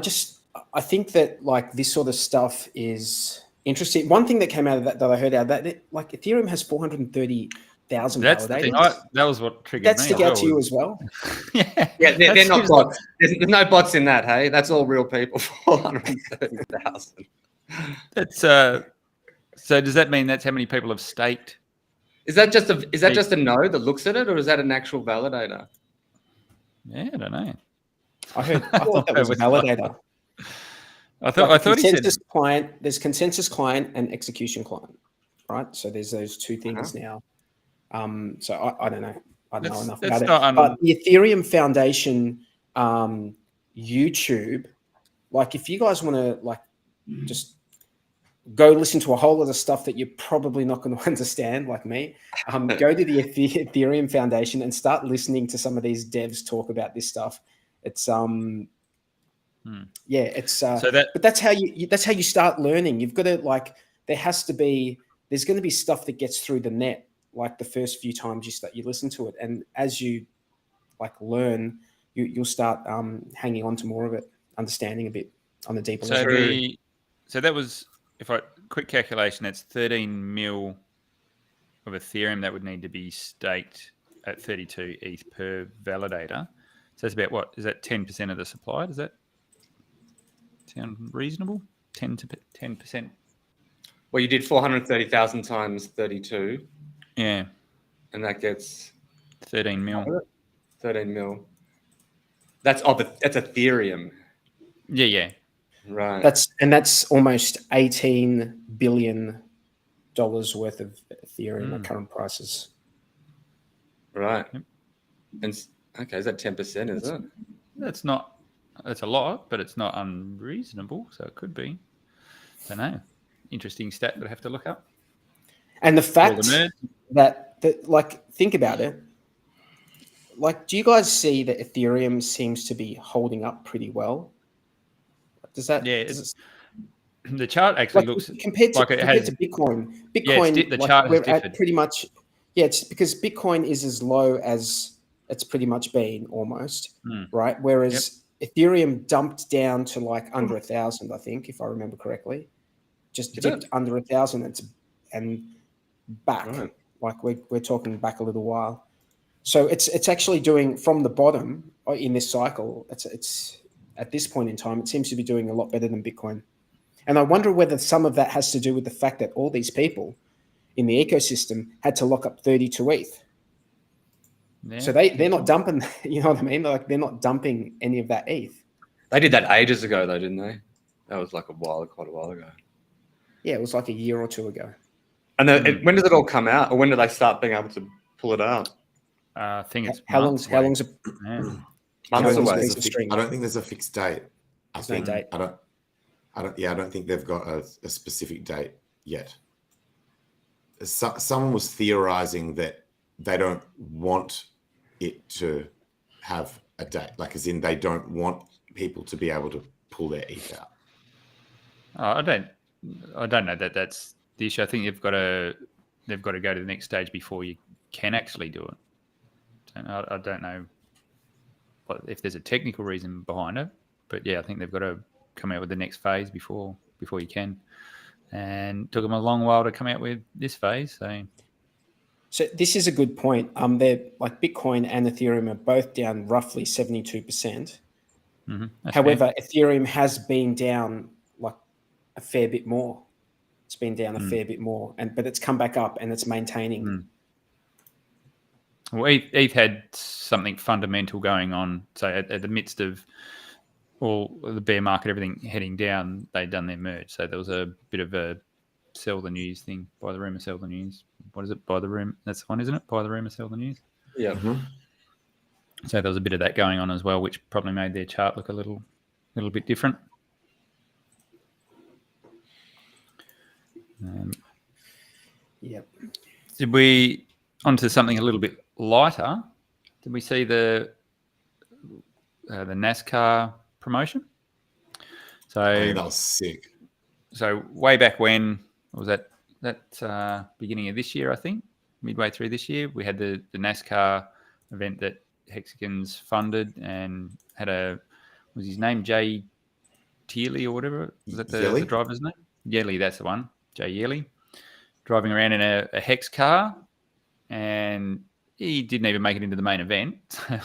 I think that like this sort of stuff is interesting. One thing that came out of that I heard out of that like Ethereum has 430,000 validators. That was what triggered that me. Stick out to you as well? Yeah, they're not bots. There's no bots in that. Hey, that's all real people. 430,000. That's So does that mean that's how many people have staked? Is that just a node that looks at it, or is that an actual validator? Yeah, I don't know. I thought that was a validator. I thought he said client. There's consensus client and execution client, right? So there's those two things now. So I don't know. I don't know enough about it. But the Ethereum Foundation YouTube, like if you guys want to like just go listen to a whole lot of stuff that you're probably not going to understand, like me. Go to the Ethereum Foundation and start listening to some of these devs talk about this stuff. It's it's but that's how you start learning. You've got to like there's going to be stuff that gets through the net like the first few times you listen to it, and as you like learn, you'll start hanging on to more of it, understanding a bit on a deeper level. So that was. If I quick calculation, that's 13 mil of Ethereum that would need to be staked at 32 ETH per validator. So that's about what? Is that 10% of the supply? Does that sound reasonable? 10%. Well, you did 430,000 times 32. Yeah. And that gets 13 mil. 13 mil. That's Ethereum. Yeah. Right. That's almost $18 billion worth of Ethereum at current prices. Right. And okay, is that 10%? Is it? That's a lot, but it's not unreasonable. So it could be. Don't know. Interesting stat that I have to look up. And the fact that like think about it. Like, do you guys see that Ethereum seems to be holding up pretty well? Does that? Yeah, the chart actually looks compared to Bitcoin. Bitcoin, the chart we're has differed. At pretty much. Yeah, it's because Bitcoin is as low as it's pretty much been almost, right? Whereas Ethereum dumped down to like under 1,000, I think, if I remember correctly. Just dipped under 1,000 and back. Right. Like we're talking back a little while. So it's actually doing from the bottom in this cycle. It's at this point in time, it seems to be doing a lot better than Bitcoin. And I wonder whether some of that has to do with the fact that all these people in the ecosystem had to lock up 32 ETH. Yeah. So they're not dumping, you know what I mean? Like they're not dumping any of that ETH. They did that ages ago though, didn't they? That was like quite a while ago. Yeah, it was like a year or two ago. And then when does it all come out, or when do they start being able to pull it out? I think it's how long's I don't think there's a fixed date. I don't think they've got a specific date yet. Someone was theorizing that they don't want it to have a date, like as in they don't want people to be able to pull their ETH out. I don't know that that's the issue. I think they've got to go to the next stage before you can actually do it. And I don't know if there's a technical reason behind it, but yeah, I think they've got to come out with the next phase before you can. And it took them a long while to come out with this phase. So this is a good point. They're like Bitcoin and Ethereum are both down roughly 72%. However, Ethereum has been down like a fair bit more. It's been down a fair bit more, but it's come back up and it's maintaining. Well, ETH had something fundamental going on. So at the midst of all the bear market, everything heading down, they'd done their merge. So there was a bit of a sell the news thing. Buy the rumor, sell the news. What is it? Buy the rumor. That's the one, isn't it? Buy the rumor, sell the news. Yeah. So there was a bit of that going on as well, which probably made their chart look a little bit different. Did we onto something a little bit lighter? Did we see the NASCAR promotion? So that was sick. So way back when was that beginning of this year, I think, midway through this year, we had the NASCAR event that Hexagons funded and had was his name Jay Tearley or whatever? Was that the driver's name? Yearley, that's the one. Jay Yearley, driving around in a Hex car, and he didn't even make it into the main event. A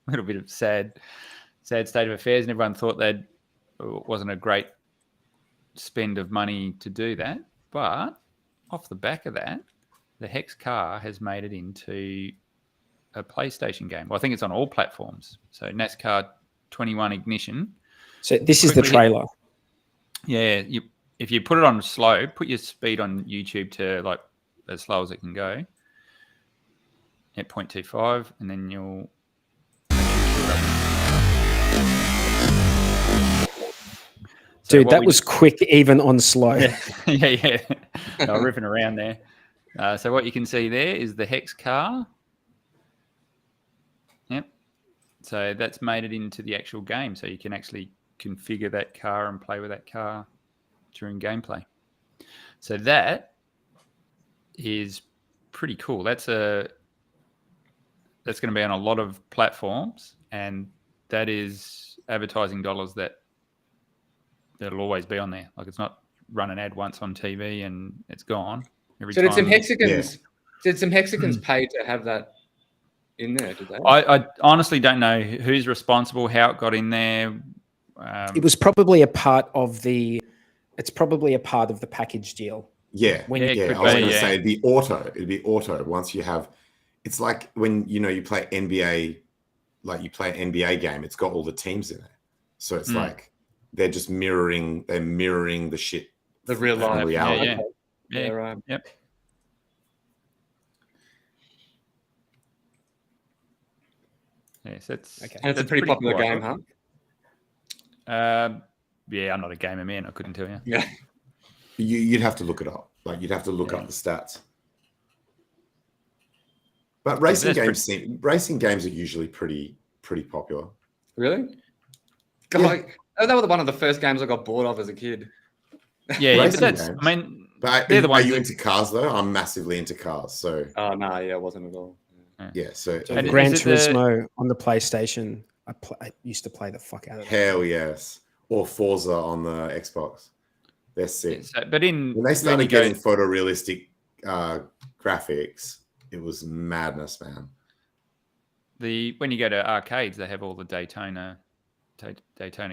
little bit of sad state of affairs, and everyone thought that it wasn't a great spend of money to do that. But off the back of that, the Hex car has made it into a PlayStation game. Well, I think it's on all platforms. So NASCAR 21 Ignition. So this is the trailer. Yeah, if you put it on slow, put your speed on YouTube to like as slow as it can go at 0.25, and then you'll. Dude, that was quick even on slow. Yeah. They were ripping around there. So what you can see there is the Hex car. Yep. So that's made it into the actual game. So you can actually configure that car and play with that car during gameplay. So that is pretty cool. That's going to be on a lot of platforms, and that is advertising dollars that'll always be on there. Like, it's not run an ad once on TV and it's gone. So did some Hexagons? Did some Hexagons pay to have that in there? Did they? I honestly don't know who's responsible, how it got in there. It was probably a part of the. It's probably a part of the package deal. Yeah, I was going to say it'd be auto. Once you have, it's like when you play NBA, like you play an NBA game. It's got all the teams in it, so it's like they're just mirroring. They're mirroring the shit, the real life reality. Yeah. Right. Yep. Yes, that's okay. And it's a pretty popular game, huh? Yeah, I'm not a gamer, man. I couldn't tell you. Yeah. You'd have to look it up. Like, you'd have to look up the stats. But racing games are usually pretty popular. Really? God, that was one of the first games I got bored of as a kid. Yeah, but that's games. I mean, they're the ones. Are you into cars though? I'm massively into cars. So. Oh no, I wasn't at all. Yeah, so Gran Turismo on the PlayStation. I used to play the fuck out of it. Hell yes. Or Forza on the Xbox. They're sick. Yeah, but when they started getting photorealistic graphics, it was madness, man. When you go to arcades, they have all the Daytona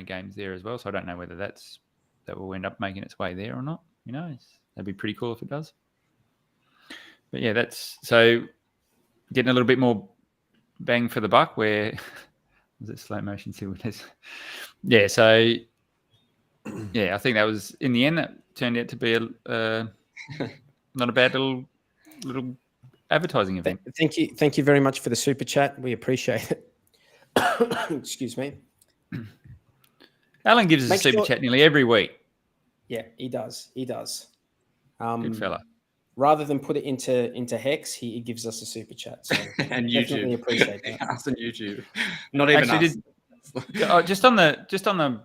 games there as well. So I don't know whether that will end up making its way there or not. Who knows? That'd be pretty cool if it does. But yeah, that's so getting a little bit more bang for the buck. Where was it slow motion? See what it is. Yeah. So yeah, I think that was in the end that turned out to be not a bad little advertising event. Thank you very much for the super chat. We appreciate it. Excuse me. Alan gives us a super chat nearly every week. Yeah, he does. Good fella. Rather than put it into Hex, he gives us a super chat. So and YouTube. Definitely appreciate that. Us and YouTube. Not even us. Just on the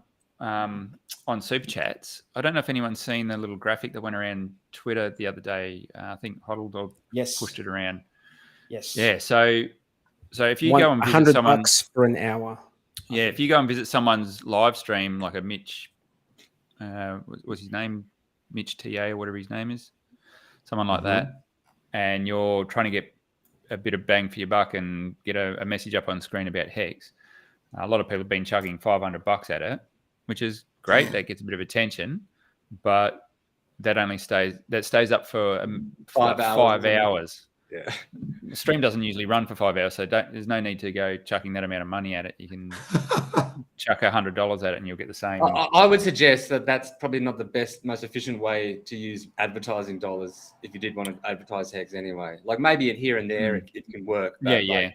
on super chats, I don't know if anyone's seen the little graphic that went around Twitter the other day. I think Huddle Dog pushed it around. Yes. Yeah. So if you go and visit someone $100 for an hour. Yeah, if you go and visit someone's live stream, like a Mitch, what's his name? Mitch TA or whatever his name is, someone like that, and you're trying to get a bit of bang for your buck and get a message up on screen about Hex. A lot of people have been chugging $500 at it, which is great. That gets a bit of attention, but that stays up for 5 hours. Yeah. The stream doesn't usually run for 5 hours, so there's no need to go chucking that amount of money at it. You can chuck $100 at it and you'll get the same. I would suggest that that's probably not the best, most efficient way to use advertising dollars if you did want to advertise Hex anyway. Like maybe here and there it can work. Yeah.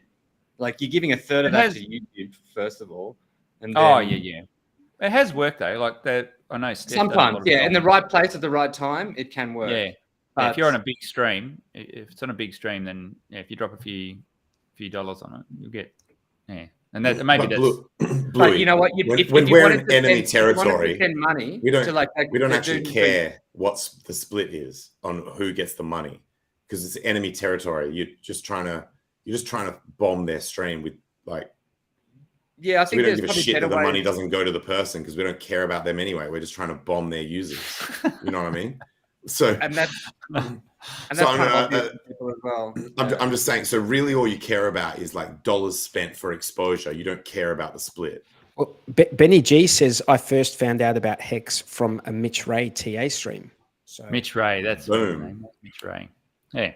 Like you're giving a third of that to YouTube, first of all. And then, yeah. It has worked though. Like that, I know. Sometimes, in the right place at the right time, it can work. Yeah. But if you're on a big stream, if it's on a big stream, then if you drop a few dollars on it, you'll get and that maybe that's. But you know what? When we're in enemy territory, spend money we don't actually care what the split is on who gets the money because it's enemy territory. You're just trying to bomb their stream with like. Yeah, I so think we don't give a shit that the money doesn't go to the person because we don't care about them anyway. We're just trying to bomb their users. You know what I mean? So and that's kind of people as well. I'm just saying. So really, all you care about is like dollars spent for exposure. You don't care about the split. Well, Benny G says I first found out about Hex from a Mitch Ray TA stream. So Mitch Ray, that's boom. Mitch Ray. Yeah.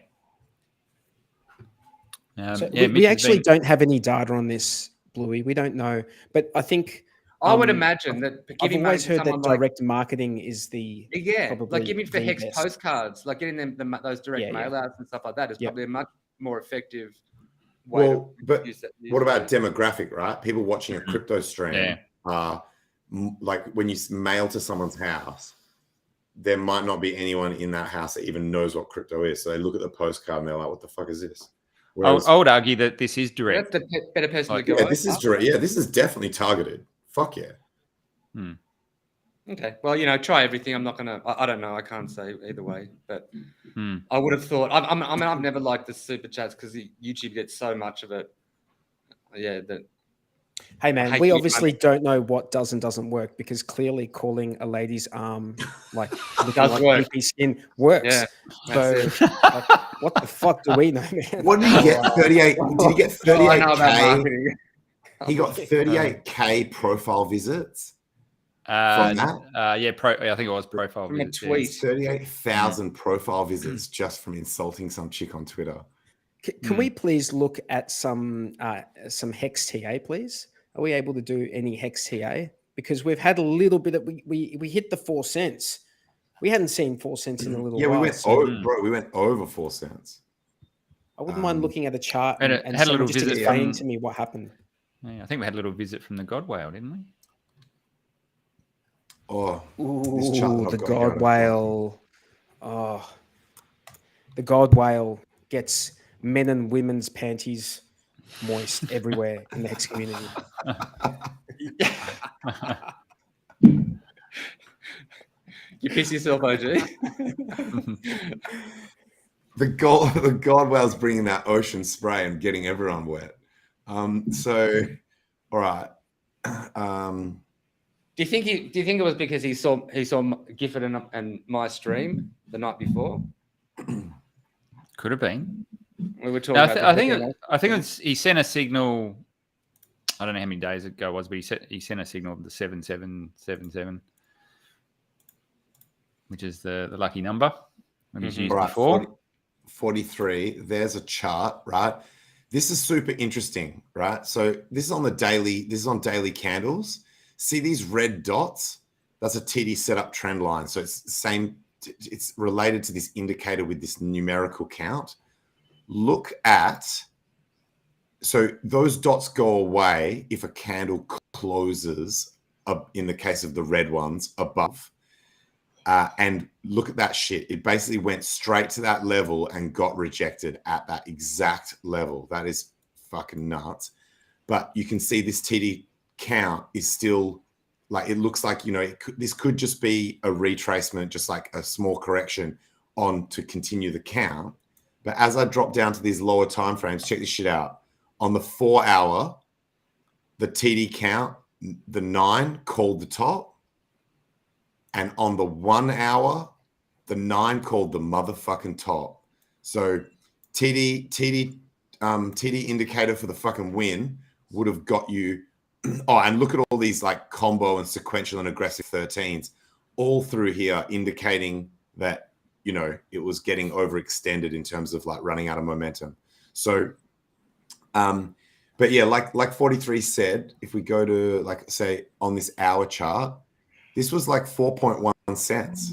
We actually don't have any data on this, Bluey. We don't know, but I think. I would imagine that I've always heard that direct marketing is the like giving for Hex postcards, like getting them those direct mail outs and stuff like that is probably a much more effective way. Well, but what about demographic, right? People watching a crypto stream like when you mail to someone's house, there might not be anyone in that house that even knows what crypto is. So they look at the postcard and they're like, "What the fuck is this?" Whereas, I would argue that this is direct. That's a better person to go. Yeah, this is direct. Yeah, this is definitely targeted. Fuck yeah. Okay. Well, try everything. I'm not gonna. I don't know. I can't say either way. But I would have thought. I mean, I've never liked the super chats because YouTube gets so much of it. Yeah. Hey man, we obviously don't know what does and doesn't work because clearly calling a lady's arm like looking like creepy skin works. Yeah. So what the fuck do we know, man? What did he get? 38. Did he get 38K? He got 38K profile visits from that. I think it was profile from visits. A tweet. 38,000 profile visits just from insulting some chick on Twitter. Can we please look at some Hex TA, please? Are we able to do any Hex TA? Because we've had a little bit of we hit the 4 cents. We hadn't seen 4 cents in a little while. We went over 4 cents. I wouldn't mind looking at a chart and had a little just visit explain to me what happened. Yeah, I think we had a little visit from the God Whale, didn't we? Oh, the God Whale. Oh, the God Whale gets men and women's panties moist everywhere in the Hex community. You piss yourself, OG. The God Whale's bringing that ocean spray and getting everyone wet. So, all right. Do you think it was because he saw Gifford and my stream the night before? Could have been. We were talking. I think he sent a signal. I don't know how many days ago it was, but he sent a signal of the 7777, which is the lucky number that he's used before. 43. There's a chart, right? This is super interesting, right? So this is on daily candles. See these red dots? That's a TD setup trend line. So it's the same. It's related to this indicator with this numerical count. Look at, so those dots go away if a candle closes up, in the case of the red ones, above. And look at that shit. It basically went straight to that level and got rejected at that exact level. That is fucking nuts. But you can see this TD count is still, like, it looks like, this could just be a retracement, just like a small correction on to continue the count. But as I drop down to these lower time frames, check this shit out. On the 4 hour, the TD count, the 9 called the top, and on the 1 hour, the 9 called the motherfucking top. So TD indicator for the fucking win would have got you. Oh, and look at all these like combo and sequential and aggressive 13s all through here, indicating that, you know, it was getting overextended in terms of like running out of momentum. So, but yeah, like 43 said, if we go to like, say on this hour chart, this was like 4.1 cents.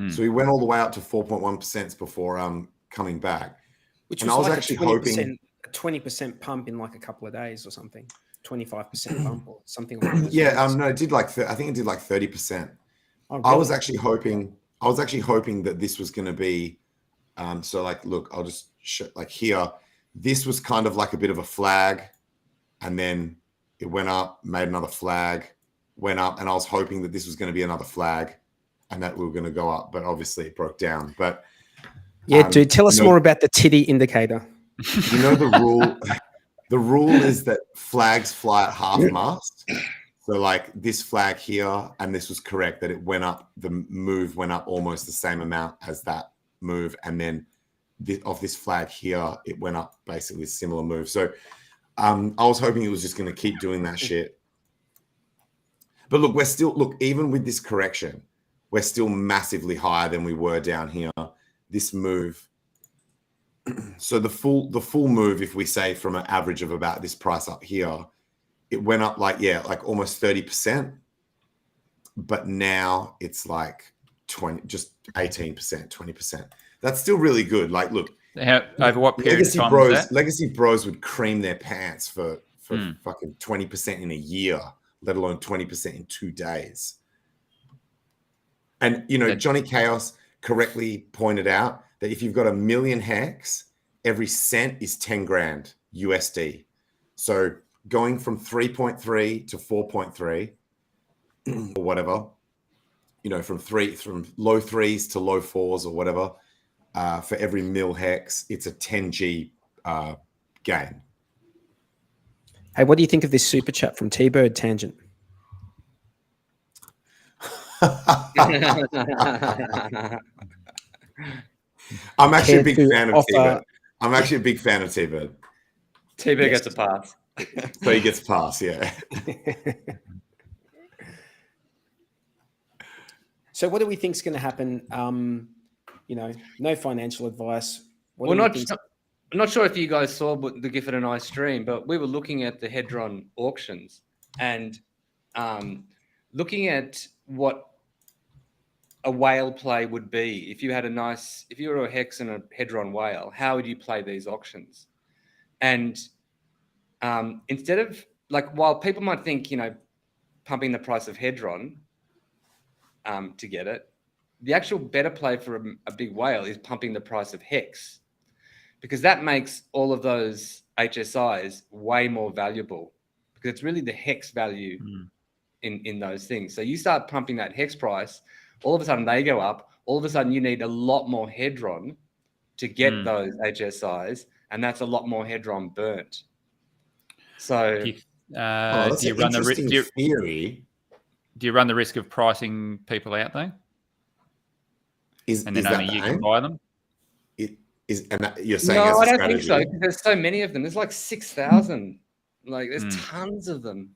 So we went all the way up to 4.1% before coming back. Which and was I was like actually hoping a 20% pump in like a couple of days or something. 25% bump or something like that. Yeah, no, it did like I think it did like 30%. Oh, really? I was actually hoping that this was going to be so like, look, I'll just show, like here, this was kind of like a bit of a flag, and then it went up, made another flag, went up, and I was hoping that this was going to be another flag and that we were going to go up, but obviously it broke down. But yeah, dude, tell us more about the titty indicator. You know the rule. The rule is that flags fly at half mast. So like this flag here, and this was correct that it went up. The move went up almost the same amount as that move, and then off this flag here, it went up basically a similar move. So I was hoping it was just going to keep doing that shit. But look, even with this correction, we're still massively higher than we were down here. This move. So the full move, if we say from an average of about this price up here, it went up like almost 30%, but now it's like 18%, 20%. That's still really good. Like, look, over what period of time is that? Legacy bros would cream their pants for fucking 20% in a year, let alone 20% in 2 days. And you know, Johnny Chaos correctly pointed out that if you've got 1 million hex, every cent is 10 grand USD. So going from 3.3 to 4.3 or whatever, you know, from low 3s to low 4s or whatever, for every mil hex, it's a 10G gain. Hey, what do you think of this super chat from T-Bird Tangent? I'm actually a big fan of T-Bird. I'm actually a big fan of T-Bird. T-Bird gets a pass. So he gets a pass, yeah. So what do we think is going to happen? You know, no financial advice. Well, I'm not sure if you guys saw the Gifford and I stream, but we were looking at the Hedron auctions and looking at what a whale play would be. If you were a Hex and a Hedron whale, how would you play these auctions? And instead of like, while people might think, you know, pumping the price of Hedron to get it, the actual better play for a big whale is pumping the price of Hex, because that makes all of those HSIs way more valuable, because it's really the Hex value in those things. So you start pumping that Hex price, all of a sudden they go up. All of a sudden you need a lot more Hedron to get those HSIs, and that's a lot more Hedron burnt. So do you run the theory? Do you run the risk of pricing people out though? And then only you can buy them? You're saying no, I don't think so, because there's so many of them. There's like 6,000. Like there's tons of them.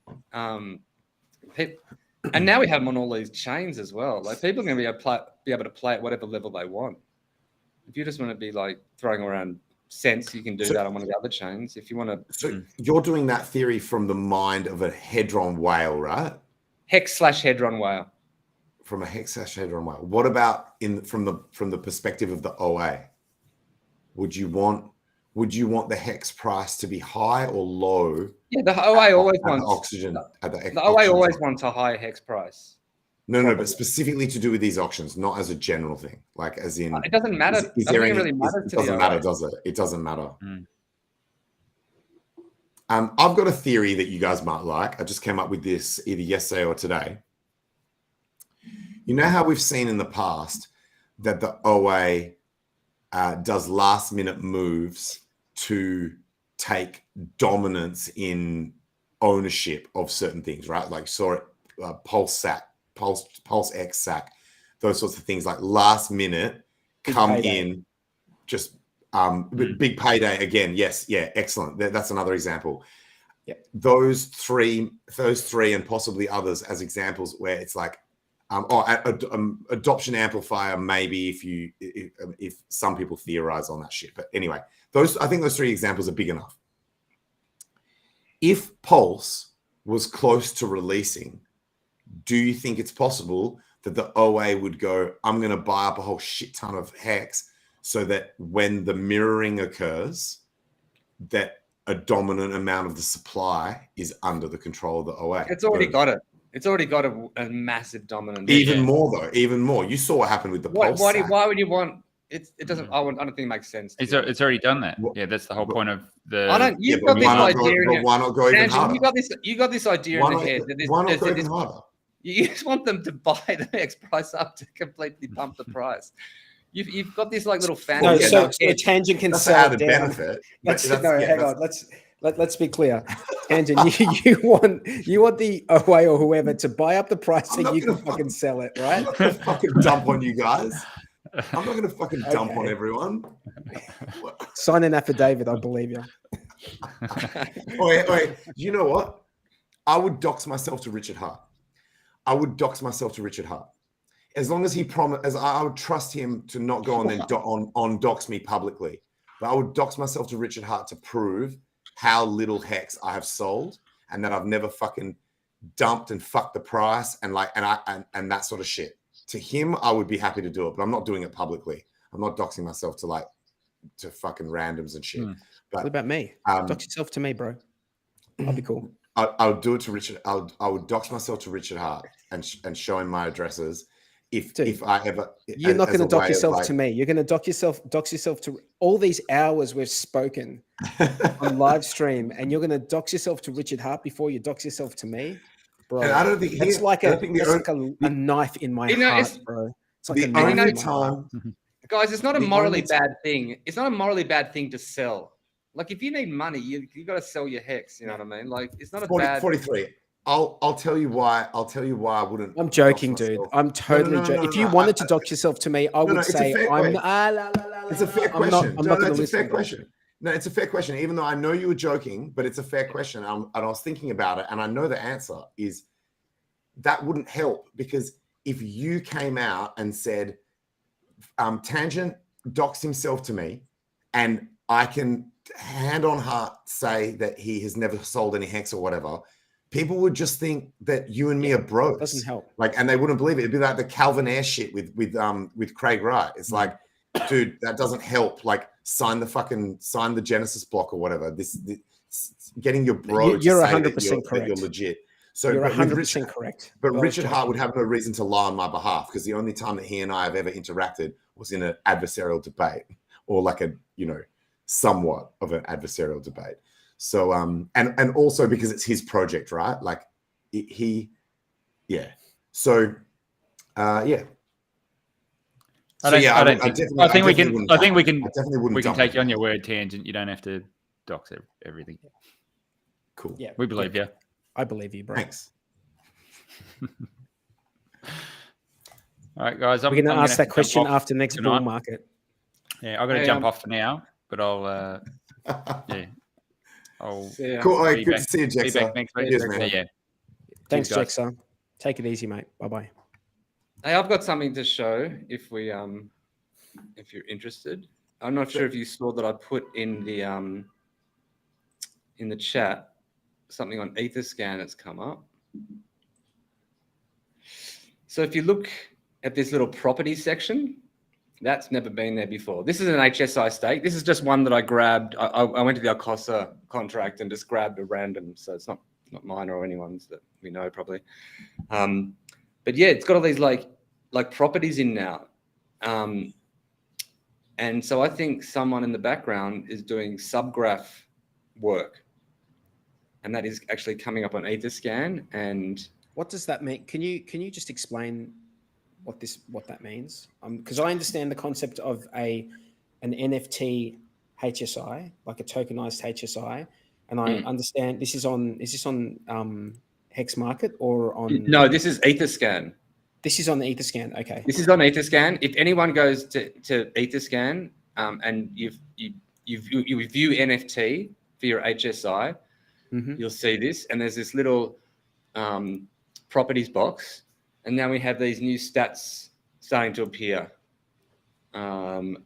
And now we have them on all these chains as well. Like people are going to be able to play at whatever level they want. If you just want to be like throwing around cents, you can do that on one of the other chains. If you want to, so you're doing that theory from the mind of a Hedron whale, right? Hex/Hedron whale. From a Hex/Hedron whale. What about from the perspective of the OA? Would you want the Hex price to be high or low? Yeah, the OA always wants oxygen. The OA always wants a high Hex price. No, but specifically to do with these auctions, not as a general thing. Like as in, it doesn't matter. It doesn't matter, does it? It doesn't matter. I've got a theory that you guys might like. I just came up with this either yesterday or today. You know how we've seen in the past that the OA does last minute moves to take dominance in ownership of certain things, right? Like saw it, Pulse X SAC, those sorts of things, like last minute come in, just big payday again. Yes, yeah, excellent. That's another example. Yeah, those three, and possibly others as examples where it's like, adoption amplifier. Maybe if some people theorize on that shit, but anyway, I think those three examples are big enough. If Pulse was close to releasing, do you think it's possible that the OA would go, I'm going to buy up a whole shit ton of hex so that when the mirroring occurs, that a dominant amount of the supply is under the control of the OA? It's already got it. It's already got a massive dominant. Even more though, even more. You saw what happened with the Pulse. Why would you want? It doesn't. I don't think it makes sense. It's already done that. Yeah, that's the whole point of the. I don't. You've got this idea. Why not go even harder? You got this idea in the head. Why not go even harder? You just want them to buy the next price up to completely pump the price. You've got this like little fantasy. No, so Tangent can sell it down. Benefit. Hang on. Let's be clear. Tangent, you want the OA or whoever to buy up the price so you can fucking sell it, right? I'm not gonna fucking dump on you guys. I'm not gonna fucking dump on everyone. Sign an affidavit, I believe you. Wait. You know what? I would dox myself to Richard Hart. As long as he promised, I would trust him to not go on and dox me publicly. But I would dox myself to Richard Hart to prove how little hex I have sold and that I've never fucking dumped and fucked the price and that sort of shit. To him, I would be happy to do it, but I'm not doing it publicly. I'm not doxing myself to fucking randoms and shit. But what about me? Dox yourself to me, bro. I'll be cool. I would do it to Richard. I would dox myself to Richard Hart and show him my addresses. If I ever, you're not going to dox yourself to me. You're going to dox yourself to all these hours we've spoken on live stream, and you're going to dox yourself to Richard Hart before you dox yourself to me, bro. And I don't think it's like a knife in my heart, bro. It's like the only time, guys. It's not a morally bad thing. It's not a morally bad thing to sell. Like if you need money, you got to sell your hex. You know what I mean? Like it's not a bad. 43. I'll tell you why. I wouldn't. I'm joking, dude. I'm totally joking. If you wanted to dox yourself to me, I would say I'm. It's a fair question. It's a fair question. No, it's a fair question. Even though I know you were joking, but it's a fair question. And I was thinking about it, and I know the answer is that wouldn't help, because if you came out and said, Tangent doxed himself to me, and I can hand on heart say that he has never sold any hex or whatever, people would just think that you and me are bros. Doesn't help. And they wouldn't believe it. It'd be like the Calvin Ayre shit with Craig Wright. It's like, dude, that doesn't help. Like, sign the Genesis block or whatever. This getting your bro. You're 100% correct. You're legit. So you're 100% correct. But Richard Hart would have no reason to lie on my behalf, because the only time that he and I have ever interacted was in an adversarial debate, or like somewhat of an adversarial debate. So and also because it's his project, right? Like yeah. So yeah. I think we can take you on your word, Tangent. You don't have to dox everything. Cool. Yeah, we believe you. I believe you, bro. Thanks. All right, guys. We're going to ask that question after next bull market. Yeah, I've got to jump off for now, but I'll yeah. Cool. All right, good to see you, Jackson. Next week. Yeah. Thanks, Jackson. Take it easy, mate. Bye-bye. Hey, I've got something to show if you're interested. I'm not sure if you saw that I put in the chat something on Etherscan that's come up. So if you look at this little property section, that's never been there before. This is an HSI stake. This is just one that I grabbed. I went to the Alcosa contract and just grabbed a random. So it's not mine or anyone's that we know probably. But yeah, it's got all these like properties in now. And so I think someone in the background is doing subgraph work. And that is actually coming up on Etherscan. And what does that mean? Can you just explain what that means? Because I understand the concept of an NFT HSI, like a tokenized HSI, and I understand this is on. Is this on Hex Market or on? No, this is Etherscan. This is on the Etherscan. Okay. This is on Etherscan. If anyone goes to Etherscan and you view NFT for your HSI, you'll see this. And there's this little properties box. And now we have these new stats starting to appear. And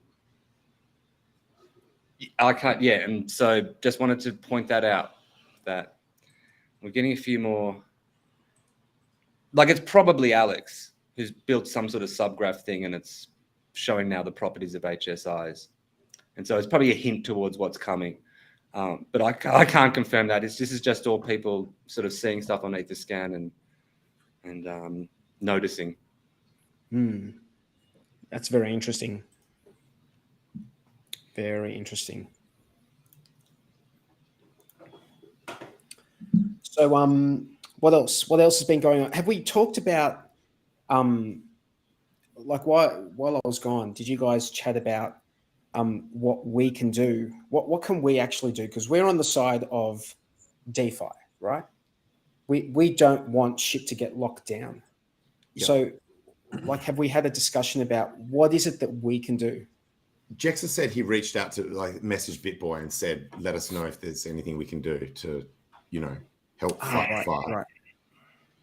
so just wanted to point that out, that we're getting a few more. Like, it's probably Alex who's built some sort of subgraph thing, and it's showing now the properties of HSIs. And so it's probably a hint towards what's coming. But I can't confirm that. This is just all people sort of seeing stuff on Etherscan and noticing. That's very interesting. Very interesting. So, what else? What else has been going on? Have we talked about, like, while I was gone, did you guys chat about what we can do? What can we actually do? Because we're on the side of DeFi, right? We don't want shit to get locked down. Yep. So, like, have we had a discussion about what is it that we can do? Jexa said he reached out to, like, message BitBoy and said, let us know if there's anything we can do to, help fight the fight. Right.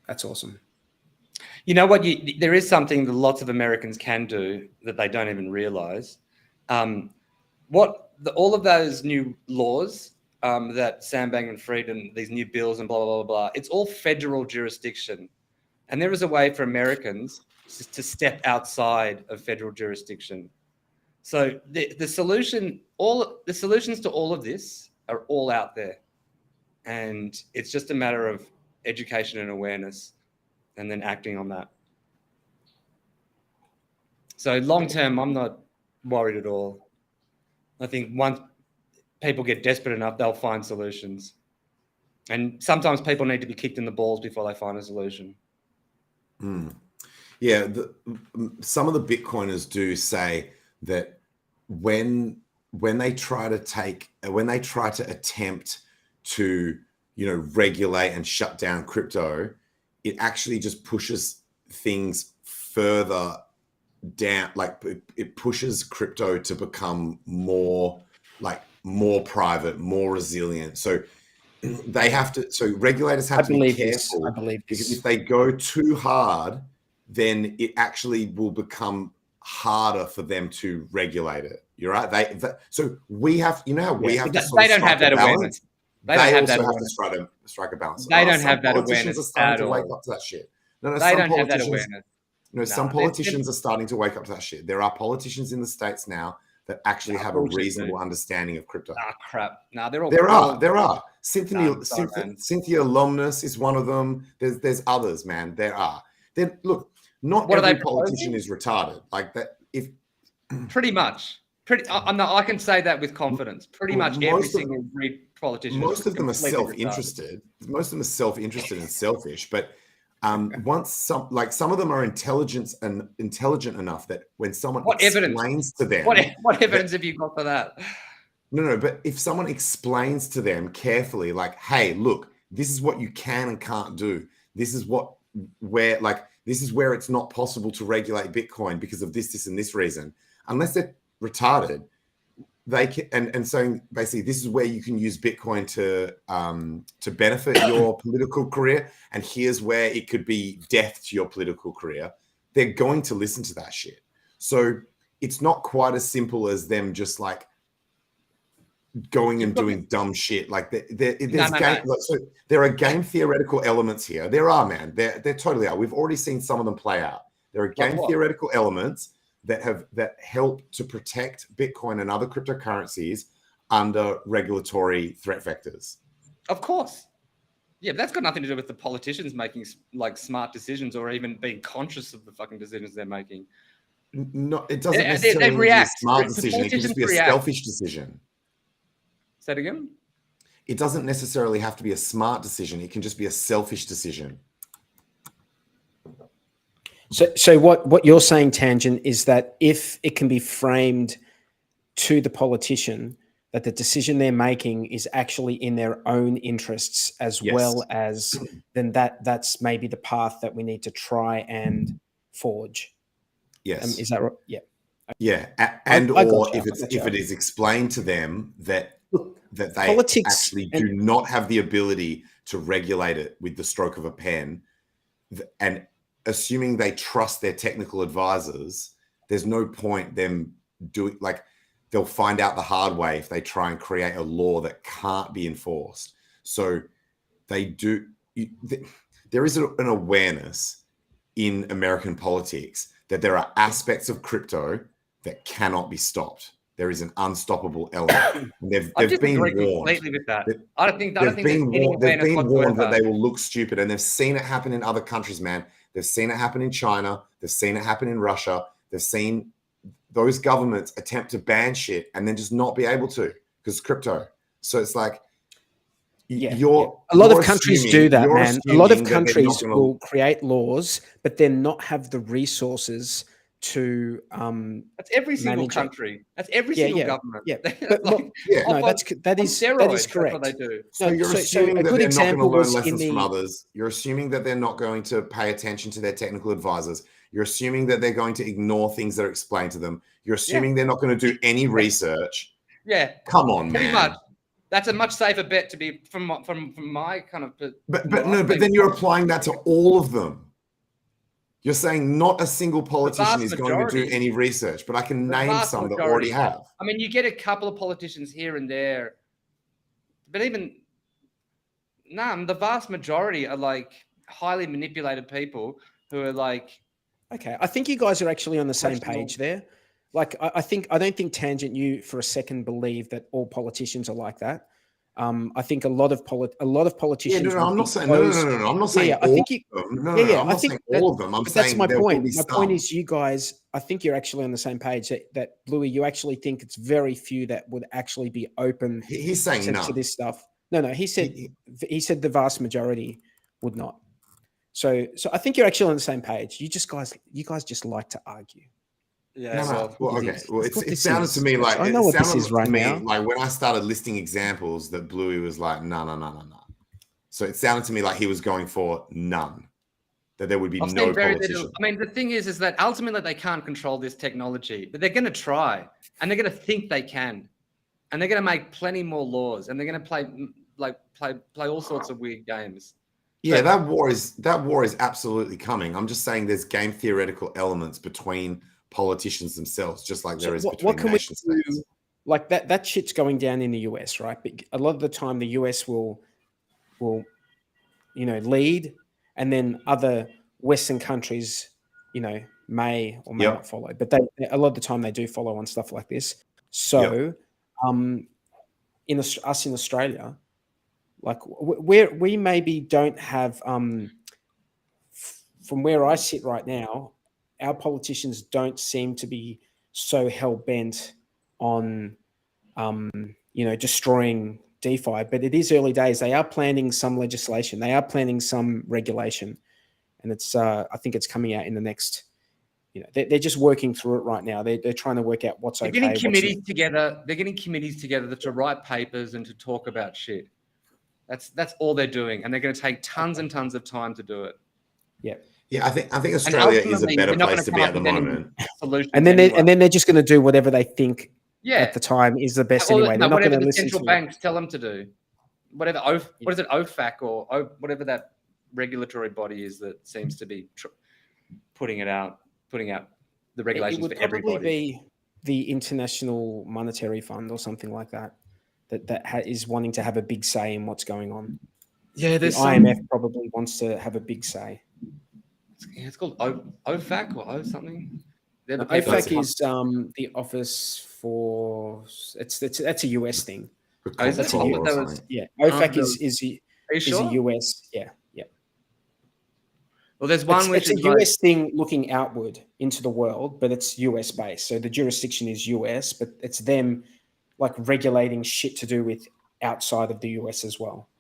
That's awesome. You know what? There is something that lots of Americans can do that they don't even realize. All of those new laws that Sam Bankman-Fried and these new bills and blah, blah, blah, blah, it's all federal jurisdiction. And there is a way for Americans to step outside of federal jurisdiction. So the solutions to all of this are all out there. And it's just a matter of education and awareness and then acting on that. So long term, I'm not worried at all. I think once people get desperate enough, they'll find solutions. And sometimes people need to be kicked in the balls before they find a solution. Yeah, some of the Bitcoiners do say that when they try to attempt to regulate and shut down crypto, it actually just pushes things further down. Like, it pushes crypto to become more private, more resilient. So regulators have to be careful. I believe this. Because if they go too hard, then it actually will become harder for them to regulate it. You're right. So we have, how we have to sort they of don't have that awareness. They also have to strike a balance. They don't have that awareness. Politicians are starting to wake up to that shit. No, they don't have that awareness. Some politicians are starting to wake up to that shit. There are politicians in the States now that actually have a reasonable understanding of crypto. Crap. No, they're all. There are. Cynthia Lomnus is one of them. There's others, man. There are. Then look, not every politician is retarded. Like that. If pretty much. I can say that with confidence. Pretty much every single politician. Most of them are self-interested. Most of them are self-interested and selfish. But some of them are intelligent enough that when someone explains to them, what evidence have you got for that? No. But if someone explains to them carefully, like, hey, look, this is what you can and can't do. This is where it's not possible to regulate Bitcoin because of this, and this reason. Unless they're retarded, they can, and saying basically this is where you can use Bitcoin to benefit your political career, and here's where it could be death to your political career. They're going to listen to that shit. So it's not quite as simple as them just like going and doing dumb shit. Like so there are game theoretical elements here. There are, man. There totally are. We've already seen some of them play out. There are game theoretical elements that help to protect Bitcoin and other cryptocurrencies under regulatory threat vectors. Of course. Yeah, but that's got nothing to do with the politicians making like smart decisions or even being conscious of the fucking decisions they're making. No, it doesn't necessarily be a smart decision. It can just be a selfish decision. Say it again? It doesn't necessarily have to be a smart decision. It can just be a selfish decision. So what you're saying, Tangent, is that if it can be framed to the politician that the decision they're making is actually in their own interests, as well as then that's maybe the path that we need to try and forge. Yes. Is that right? Yeah. Yeah. If it is explained to them that they politics actually do not have the ability to regulate it with the stroke of a pen, and assuming they trust their technical advisors, there's no point them doing, like, they'll find out the hard way if they try and create a law that can't be enforced. So there is an awareness in American politics that there are aspects of crypto that cannot be stopped. There is an unstoppable element. They've been warned completely with that. I don't think they've been warned that they will look stupid, and they've seen it happen in other countries, man. They've seen it happen in China. They've seen it happen in Russia. They've seen those governments attempt to ban shit and then just not be able to because crypto. So it's like, a lot of countries do that, man. A lot of countries will create laws, but then not have the resources to that's every single country. That's every single government. Yeah, but that is correct. What they do. So you're assuming that they're not going to learn lessons from others. You're assuming that they're not going to pay attention to their technical advisors. You're assuming that they're going to ignore things that are explained to them. You're assuming they're not going to do any research. Yeah, come on, pretty man. Much. That's a much safer bet to be from my kind of. But then you're applying that to all of them. You're saying not a single politician is going to do any research, but I can name some that already have. I mean, you get a couple of politicians here and there, but even the vast majority are like highly manipulated people who are like. Okay, I think you guys are actually on the same page there. Like, I don't think Tangent, you for a second believe that all politicians are like that. I think a lot of politicians. Yeah, I'm not saying no. I'm not saying all of them. I'm not saying all of them. I'm saying that's my point. My point is, you guys, I think you're actually on the same page. That Bluey, you actually think it's very few that would actually be open. He's saying to this stuff. No. He said the vast majority would not. So I think you're actually on the same page. You guys just like to argue. Yeah. Well, okay. Well, it sounded to me like now. Like when I started listing examples, that Bluey was like, no. So it sounded to me like he was going for none. That there would be no politician. I mean, the thing is that ultimately they can't control this technology, but they're going to try, and they're going to think they can, and they're going to make plenty more laws, and they're going to play all sorts of weird games. Yeah, that war is absolutely coming. I'm just saying there's game theoretical elements between politicians themselves, just like there is between nation states. Like that shit's going down in the US, right? But a lot of the time the US will lead, and then other Western countries, may or may not follow. But a lot of the time they do follow on stuff like this. So in Australia, like we maybe don't have from where I sit right now, our politicians don't seem to be so hell-bent on, destroying DeFi, but it is early days. They are planning some legislation. They are planning some regulation. And it's, I think it's coming out in the next, they're just working through it right now. They're trying to work out what's okay. They're getting committees together. They're getting committees together to write papers and to talk about shit. That's all they're doing. And they're going to take tons and tons of time to do it. Yeah. Yeah, I think Australia is a better place to be at the moment. And then they're just going to do whatever they think at the time is the best anyway. They're not going to listen to central banks tell them to do. Whatever what is it, OFAC or whatever that regulatory body is that seems to be putting out the regulations for everybody. It would probably be the International Monetary Fund or something like that is wanting to have a big say in what's going on. Yeah, the IMF probably wants to have a big say. Yeah, it's called OFAC or something. OFAC is the office for that's a US thing. OFAC is a US. Yeah. Well, there's one it's a US thing looking outward into the world, but it's US based. So the jurisdiction is US, but it's them like regulating shit to do with outside of the US as well.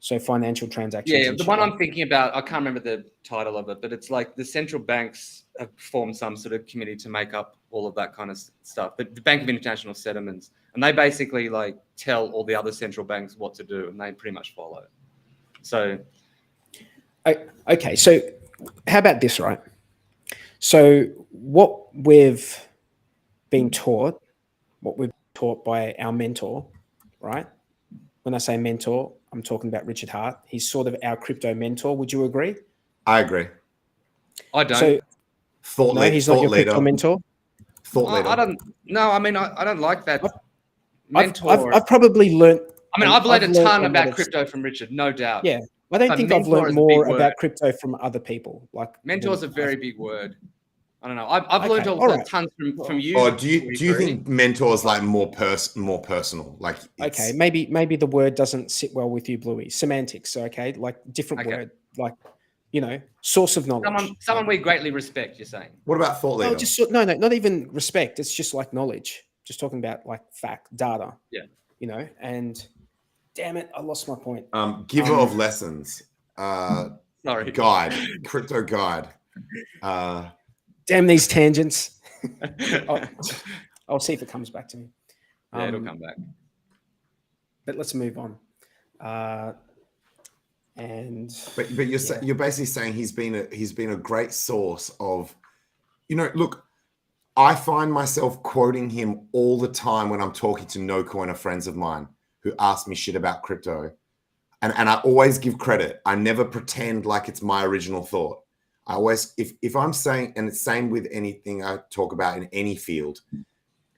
So financial transactions. Yeah, the one I'm thinking about, I can't remember the title of it, but it's like the central banks have formed some sort of committee to make up all of that kind of stuff. The Bank of International Settlements, and they basically like tell all the other central banks what to do, and they pretty much follow. So, okay, so how about this, right? So what we've been taught, by our mentor, right? When I say mentor, I'm talking about Richard Hart. He's sort of our crypto mentor. Would you agree? I agree. I don't. So, Thought no, he's not your crypto mentor? Thought leader. I don't. No, I mean, I don't like that mentor. I've probably learned. I mean, I've learned a ton about crypto from Richard, no doubt. Yeah. I don't think I've learned more about crypto from other people. Like mentor is a very big word. I don't know. I've learned tons from you. Or do you think mentor is like more personal? Like okay, maybe the word doesn't sit well with you, Bluey. Semantics, okay, like different word, like source of knowledge. Someone we greatly respect. You're saying. What about thought leader? No, not even respect. It's just like knowledge. Just talking about like fact, data. Yeah. And damn it, I lost my point. Giver of lessons. Sorry. Guide. Crypto guide. Damn these tangents. I'll see if it comes back to me. Yeah, it'll come back. But let's move on. But you're basically saying he's been a great source of, look, I find myself quoting him all the time when I'm talking to no coiner friends of mine who ask me shit about crypto. And I always give credit. I never pretend like it's my original thought. I always, if I'm saying, and it's same with anything I talk about in any field,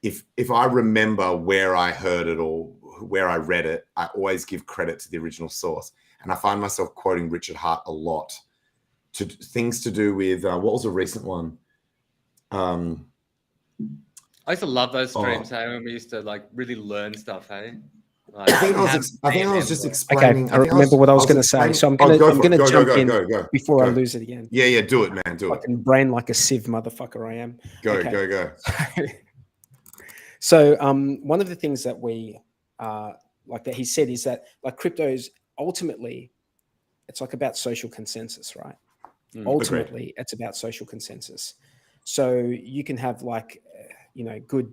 if I remember where I heard it or where I read it, I always give credit to the original source. And I find myself quoting Richard Hart a lot to things to do with, what was a recent one? I used to love those streams, hey, when we used to like really learn stuff, hey? Like, I think I was just explaining. Okay, I remember what I was going to say, so I'm going to jump in before I lose it again. Yeah, do it, man, do it. Fucking brain like a sieve, motherfucker, I am. Go. So, one of the things that we like that he said is that like cryptos ultimately, it's like about social consensus, right? Ultimately, it's about social consensus. So you can have like good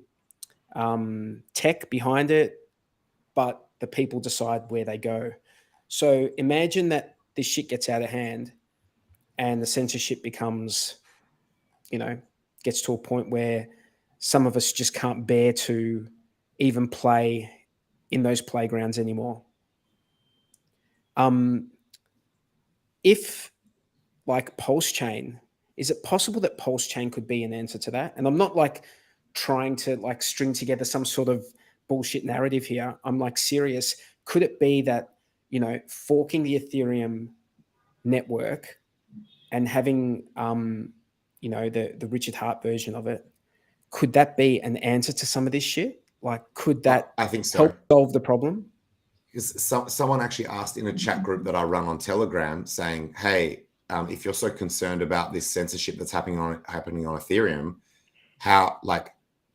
tech behind it, but the people decide where they go. So imagine that this shit gets out of hand and the censorship becomes, gets to a point where some of us just can't bear to even play in those playgrounds anymore. If like Pulse Chain, is it possible that Pulse Chain could be an answer to that? And I'm not like trying to like string together some sort of bullshit narrative here. I'm like serious. Could it be that, forking the Ethereum network and having, the Richard Hart version of it, could that be an answer to some of this shit? Like, could that I think so. help solve the problem? Because someone actually asked in a chat group that I run on Telegram saying, hey, if you're so concerned about this censorship that's happening on Ethereum,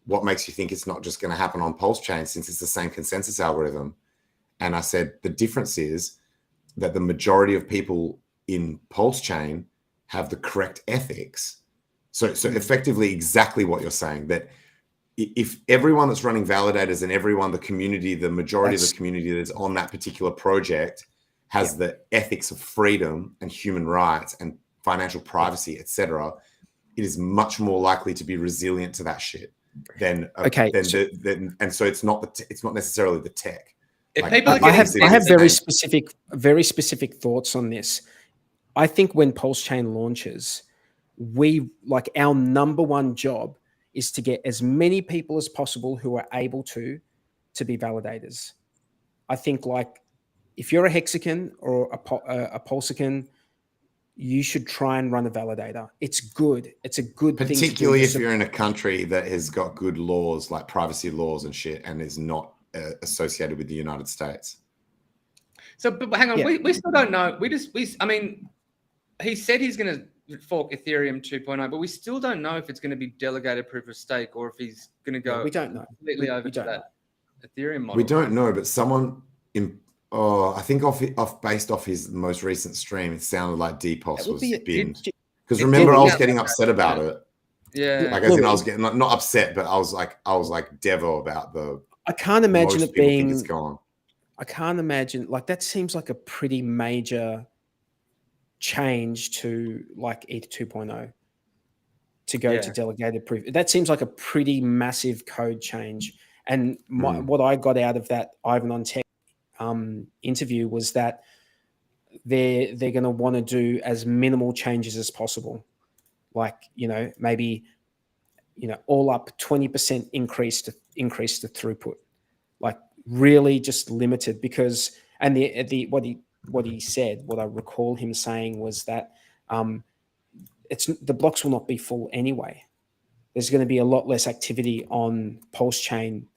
what makes you think it's not just going to happen on Pulse Chain since it's the same consensus algorithm? And I said, the difference is that the majority of people in Pulse Chain have the correct ethics. So effectively exactly what you're saying, that if everyone that's running validators and the majority of the community that's on that particular project has the ethics of freedom and human rights and financial privacy, etc., it is much more likely to be resilient to that shit. And so it's not necessarily the tech. I have very specific thoughts on this. I think when Pulse Chain launches, our number one job is to get as many people as possible who are able to be validators. I think like if you're a Hexagon or a Pulsican, you should try and run a validator. It's good. It's a good thing. Particularly if you're in a country that has got good laws, like privacy laws and shit, and is not associated with the United States. So, but hang on, we still don't know. He said he's going to fork Ethereum 2.0, but we still don't know if it's going to be delegated proof of stake or if he's going to go. We don't know completely over to that Ethereum model. We don't know, but someone I think based off his most recent stream, it sounded like DPoS was binned. Because remember, I was getting upset about it. Yeah. Like, as in, I was getting not upset, but I was like Devo about the I can't imagine most it people think being. it's gone. I can't imagine, like, that seems like a pretty major change to like ETH 2.0 to go to delegated proof. That seems like a pretty massive code change. And what I got out of that Ivan on Tech interview was that they're going to want to do as minimal changes as possible. Like, maybe, all up 20% increase the throughput, like really just limited, because, and what he said, what I recall him saying was that the blocks will not be full anyway. There's going to be a lot less activity on Pulse Chain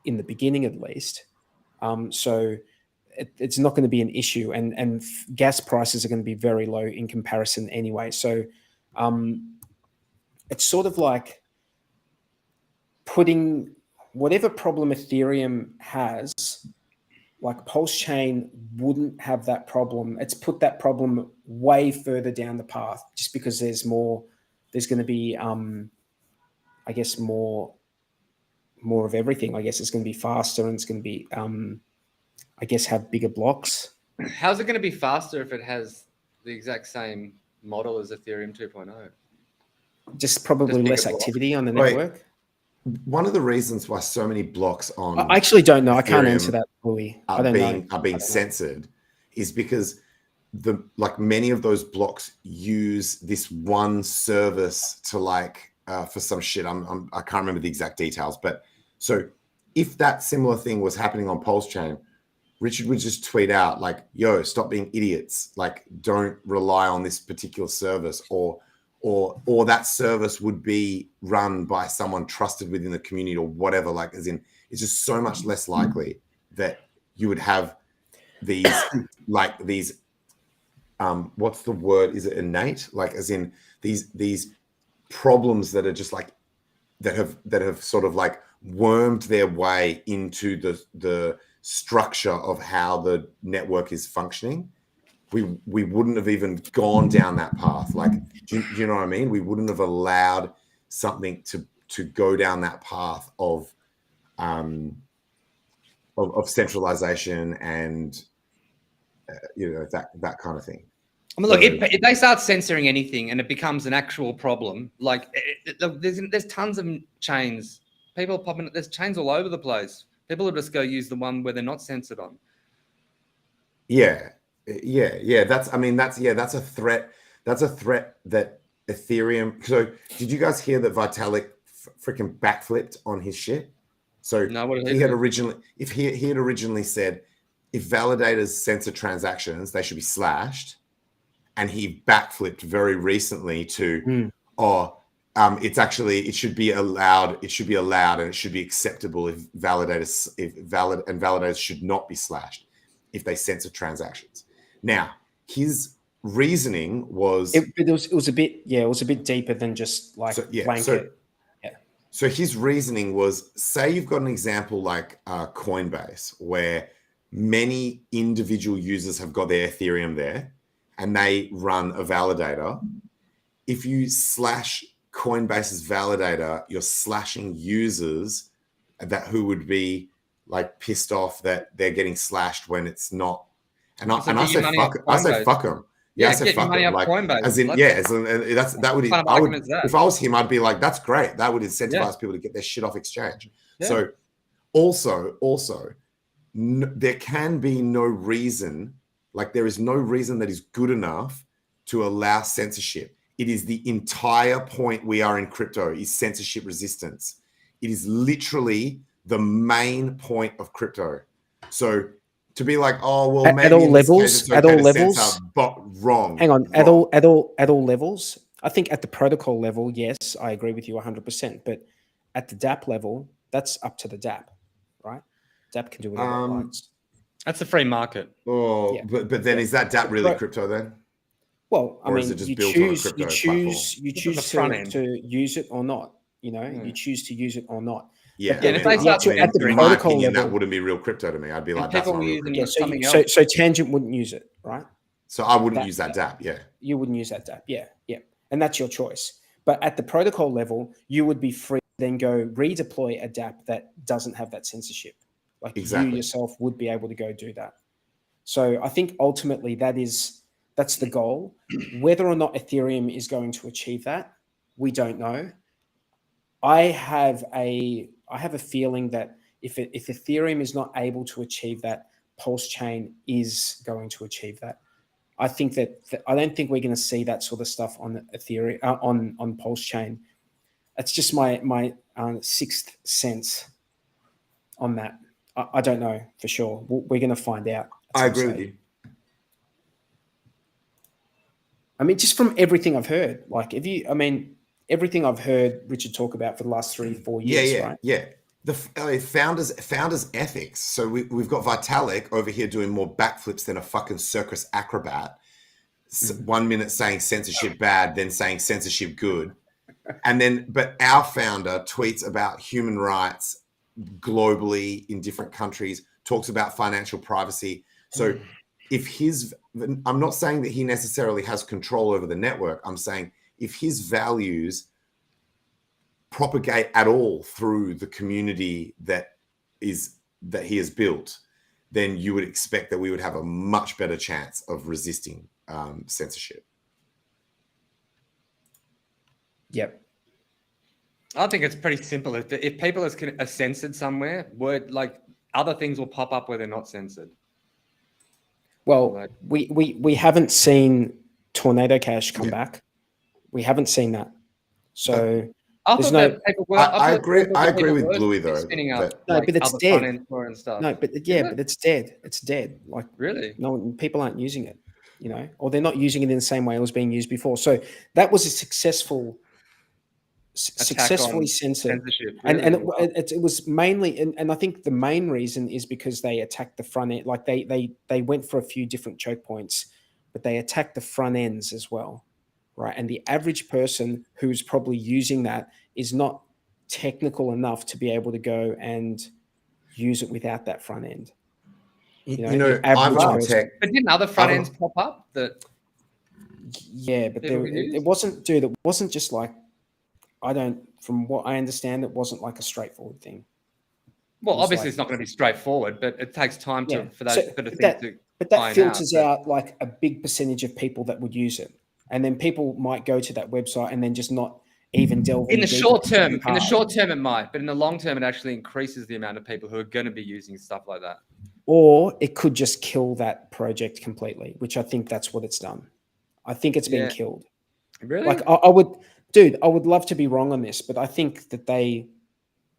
in the beginning, at least. So it's not going to be an issue, and gas prices are going to be very low in comparison anyway. So it's sort of like putting whatever problem Ethereum has, like Pulse Chain wouldn't have that problem. It's put that problem way further down the path, just because there's going to be, I guess, more of everything. I guess it's going to be faster, and it's going to be, I guess, have bigger blocks. How's it going to be faster if it has the exact same model as Ethereum 2.0? Just probably less activity on the network. One of the reasons why so many blocks on I actually don't know. Ethereum I can't answer that fully. I don't know. Are being censored is because many of those blocks use this one service to for some shit. I can't remember the exact details, but so if that similar thing was happening on Pulse Chain, Richard would just tweet out like, "Yo, stop being idiots! Like, don't rely on this particular service," or that service would be run by someone trusted within the community or whatever. Like, as in, it's just so much less likely that you would have these what's the word? Is it innate? Like, as in these problems that are just like that have sort of like wormed their way into the structure of how the network is functioning. We wouldn't have even gone down that path. Like, do you know what I mean? We wouldn't have allowed something to go down that path of centralization and that kind of thing. I mean, look, if they start censoring anything and it becomes an actual problem, like there's tons of chains, people popping. There's chains all over the place. People will just go use the one where they're not censored on. Yeah. That's a threat. That's a threat that Ethereum. So did you guys hear that Vitalik freaking backflipped on his shit? So no, he had originally said if validators censor transactions, they should be slashed. And he backflipped very recently to, it should be allowed. It should be allowed, and it should be acceptable if validators should not be slashed if they censor transactions. Now, his reasoning was it was a bit deeper than just like blanket. So his reasoning was, say you've got an example like Coinbase, where many individual users have got their Ethereum there, and they run a validator. If you slash Coinbase's validator, you're slashing users who would be like pissed off that they're getting slashed when it's not. And I say fuck them. Yeah, I say fuck them. Like, as in, that would. If I was him, I'd be like, that's great. That would incentivize people to get their shit off exchange. Yeah. So, also, there can be no reason. Like, there is no reason that is good enough to allow censorship. It is the entire point we are in crypto is censorship resistance. It is literally the main point of crypto. So to be like, oh well, maybe at all levels, but wrong. Hang on, wrong. at all levels. I think at the protocol level, yes, I agree with you 100%. But at the DApp level, that's up to the DApp, right? DApp can do whatever it wants. That's a free market. Oh, yeah. but then is that DApp really crypto then? Well, I mean, you choose to use it or not. You choose to use it or not. Yeah, and if they start to at the protocol level, that wouldn't be real crypto to me. I'd be like, that's not real crypto. So Tangent wouldn't use it, right? So I wouldn't use that DApp. Yeah, you wouldn't use that DApp. Yeah, and that's your choice. But at the protocol level, you would be free then go redeploy a DApp that doesn't have that censorship. Like you yourself would be able to go do that. So I think ultimately that's the goal. Whether or not Ethereum is going to achieve that, we don't know. I have a feeling that if Ethereum is not able to achieve that, Pulse Chain is going to achieve that. I think that I don't think we're going to see that sort of stuff on Ethereum on Pulse Chain. That's just my sixth sense on that. I don't know for sure. We're going to find out. I agree with you. I mean, just from everything I've heard, like everything I've heard Richard talk about for the last 3-4 years, right? Yeah. The founders ethics. So we've got Vitalik over here doing more backflips than a fucking circus acrobat. 1 minute saying censorship bad, then saying censorship good. But our founder tweets about human rights globally in different countries, talks about financial privacy. So I'm not saying that he necessarily has control over the network. I'm saying if his values propagate at all through the community that he has built, then you would expect that we would have a much better chance of resisting censorship. Yep. I think it's pretty simple. If people are censored somewhere, other things will pop up where they're not censored. Well, we haven't seen Tornado Cash come back. We haven't seen that. So I agree with Bluey though. But it's dead. But it's dead. It's dead. Like really, no, people aren't using it, or they're not using it in the same way it was being used before. So that was a successfully censored, really. and it was mainly, and I think the main reason is because they attacked the front end. Like they went for a few different choke points, but they attacked the front ends as well. Right. And the average person who's probably using that is not technical enough to be able to go and use it without that front end. I'm not tech. But didn't other front ends pop up? Yeah, but it wasn't, dude. It wasn't just like, from what I understand, it wasn't like a straightforward thing. Well, obviously it's not going to be straightforward, but it takes time for those sort of things to. But that filters out like a big percentage of people that would use it. And then people might go to that website and then just not even delve in the short term. In the short term, it might, but in the long term, it actually increases the amount of people who are going to be using stuff like that. Or it could just kill that project completely, which I think that's what it's done. I think it's been killed. Really? Like I would love to be wrong on this, but I think that they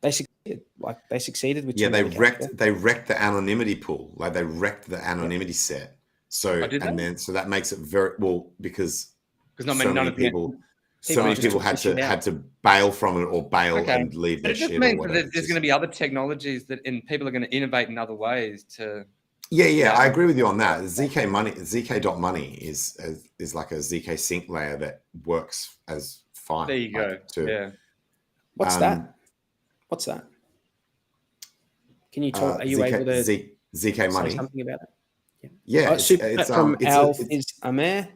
succeeded. Like they succeeded with they wrecked the anonymity pool. Like they wrecked the anonymity set. So so that makes it very well because so many people had to bail from it or bail and leave their shit. It just means that there's going to be other technologies and people are going to innovate in other ways to. Yeah, I agree with you on that. ZK.money is like a ZK sync layer that works as fine. There you go. What's that? What's that? Can you talk? Are you able to ZK money? Say something about it? Yeah, it's Amer.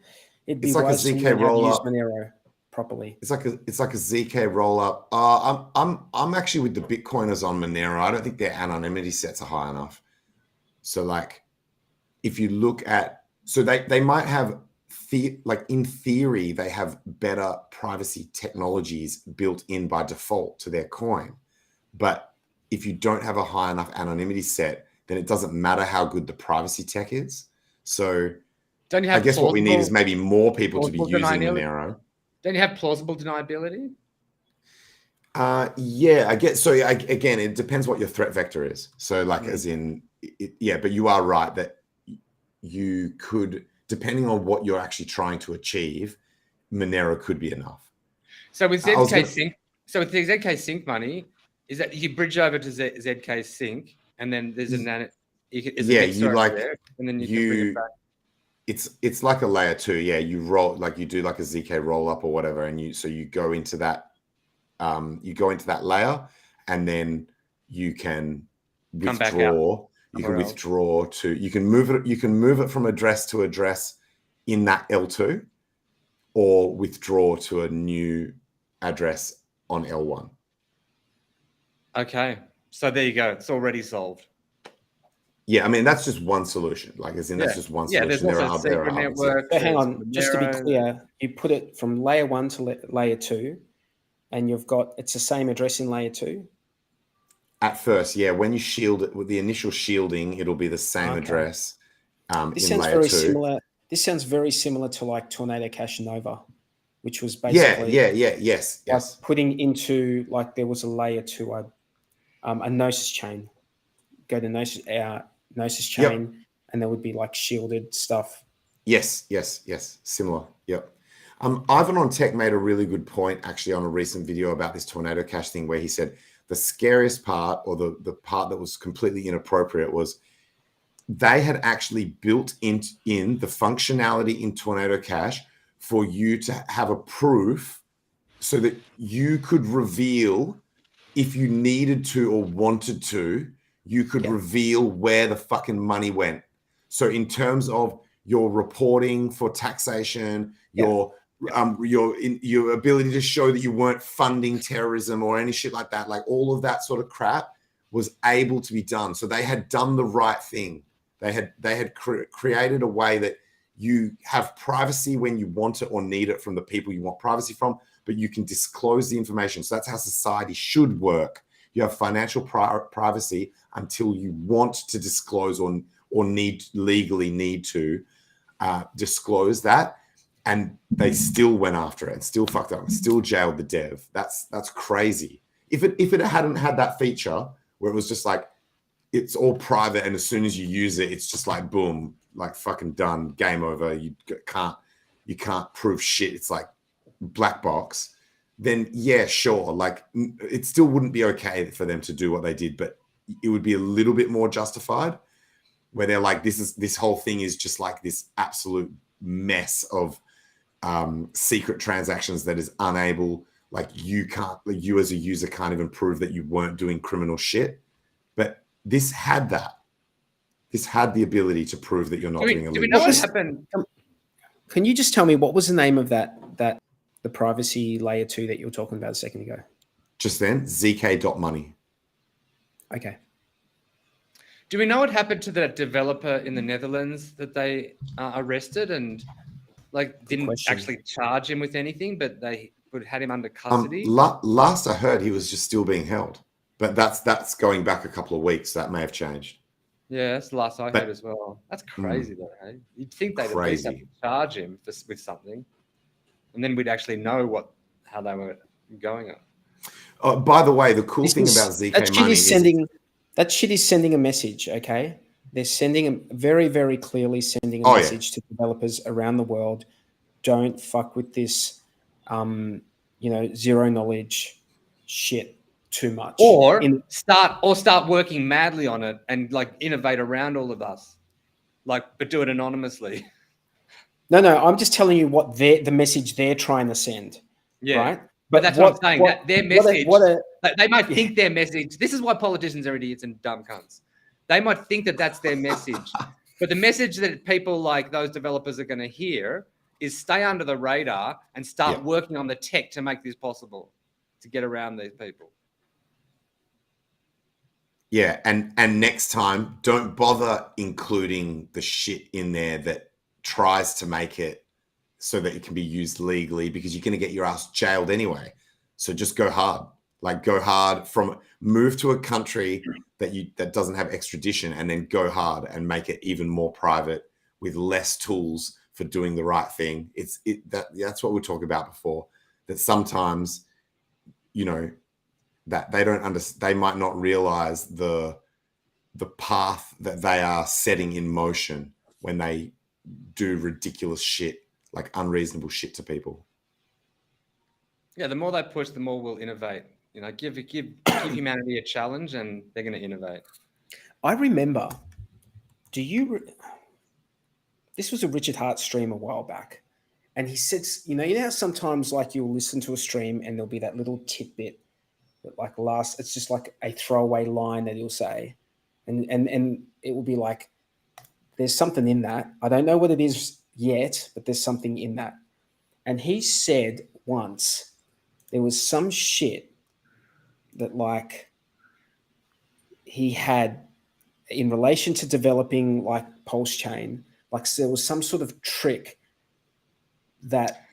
It'd be like a ZK roll up. Monero properly. It's like a ZK roll up. I'm actually with the Bitcoiners on Monero. I don't think their anonymity sets are high enough. So like, if you look at, they might have in theory they have better privacy technologies built in by default to their coin, but if you don't have a high enough anonymity set, then it doesn't matter how good the privacy tech is. So I guess what we need is maybe more people to be using Monero. Don't you have plausible deniability? Yeah, I guess. So again, it depends what your threat vector is. So like as in, but you are right that you could, depending on what you're actually trying to achieve, Monero could be enough. So with ZK Sync, with the ZK Sync money, is that you bridge over to ZK Sync and then there's a there, and then you can bring it back. It's like a layer 2. Yeah, you roll you do like a ZK roll up or whatever, and you go into that layer, and then you can withdraw. You can withdraw you can move it from address to address in that L2, or withdraw to a new address on L1. Okay, so there you go. It's already solved. Yeah, I mean that's just one solution. Like, as in that's just one solution. There's there also are secret others. network. So hang on, just to be clear, you put it from layer 1 to layer 2, and it's the same address in layer 2. At first, yeah. When you shield it with the initial shielding, it'll be the same address. This in sounds layer very 2. similar. This sounds very similar to like Tornado Cash Nova, which was basically yes. Putting into like there was a layer 2, a Gnosis chain. Go to Gnosis chain, and there would be like shielded stuff. Yes. Similar. Yep. Ivan on Tech made a really good point actually on a recent video about this Tornado Cash thing, where he said the scariest part, or the part that was completely inappropriate, was they had actually built in the functionality in Tornado Cash for you to have a proof so that you could reveal, if you needed to or wanted to, you could reveal where the fucking money went. So in terms of your reporting for taxation, your ability to show that you weren't funding terrorism or any shit like that, like all of that sort of crap was able to be done. So they had done the right thing. They had created a way that you have privacy when you want it or need it from the people you want privacy from, but you can disclose the information. So that's how society should work. You have financial privacy until you want to disclose or legally need to disclose that. And they still went after it and still fucked up and still jailed the dev. That's crazy. If it hadn't had that feature where it was just like, it's all private, and as soon as you use it, it's just like boom, like fucking done, game over. You can't prove shit. It's like black box. Then yeah, sure. Like it still wouldn't be okay for them to do what they did, but it would be a little bit more justified. Where they're like, this whole thing is just like this absolute mess of secret transactions that is unable. Like you as a user can't even prove that you weren't doing criminal shit. But this had that. This had the ability to prove that you're not doing illegal. Do we know what happened? Can you just tell me what was the name of the privacy layer 2 that you were talking about a second ago? Just then, zk.money. Okay. Do we know what happened to that developer in the Netherlands that they arrested and like didn't actually charge him with anything, but they had him under custody? Last I heard, he was just still being held. But that's going back a couple of weeks. That may have changed. Yeah, that's the last I heard as well. That's crazy, though. Hey? You'd think they'd at least have to charge him with something, and then we'd actually know how they were going on. By the way, the cool thing about ZK Money is that shit is sending a message. Okay, they're sending very, very clearly sending a message to developers around the world. Don't fuck with this, zero knowledge shit too much, or start working madly on it and like innovate around all of us, but do it anonymously. No, I'm just telling you what the message they're trying to send. Yeah, right. But that's what I'm saying. That their message, they might think their message. This is why politicians are idiots and dumb cunts. They might think that that's their message, but the message that people like those developers are going to hear is stay under the radar and start working on the tech to make this possible, to get around these people. Yeah, and next time, don't bother including the shit in there that tries to make it so that it can be used legally, because you're going to get your ass jailed anyway. So just go hard. Like go hard move to a country that doesn't have extradition, and then go hard and make it even more private with less tools for doing the right thing. That's what we talked about before, that sometimes, that they might not realize the path that they are setting in motion when they do ridiculous shit, like unreasonable shit to people. Yeah, the more they push, the more we'll innovate. Give humanity a challenge, and they're going to innovate. I remember. This was a Richard Hart stream a while back, and he said, you know how sometimes like you'll listen to a stream and there'll be that little tidbit that it's just like a throwaway line that he'll say, and it will be like, there's something in that. I don't know what it is yet, but there's something in that. And he said once there was some shit that he had in relation to developing like Pulse Chain, like there was some sort of trick that,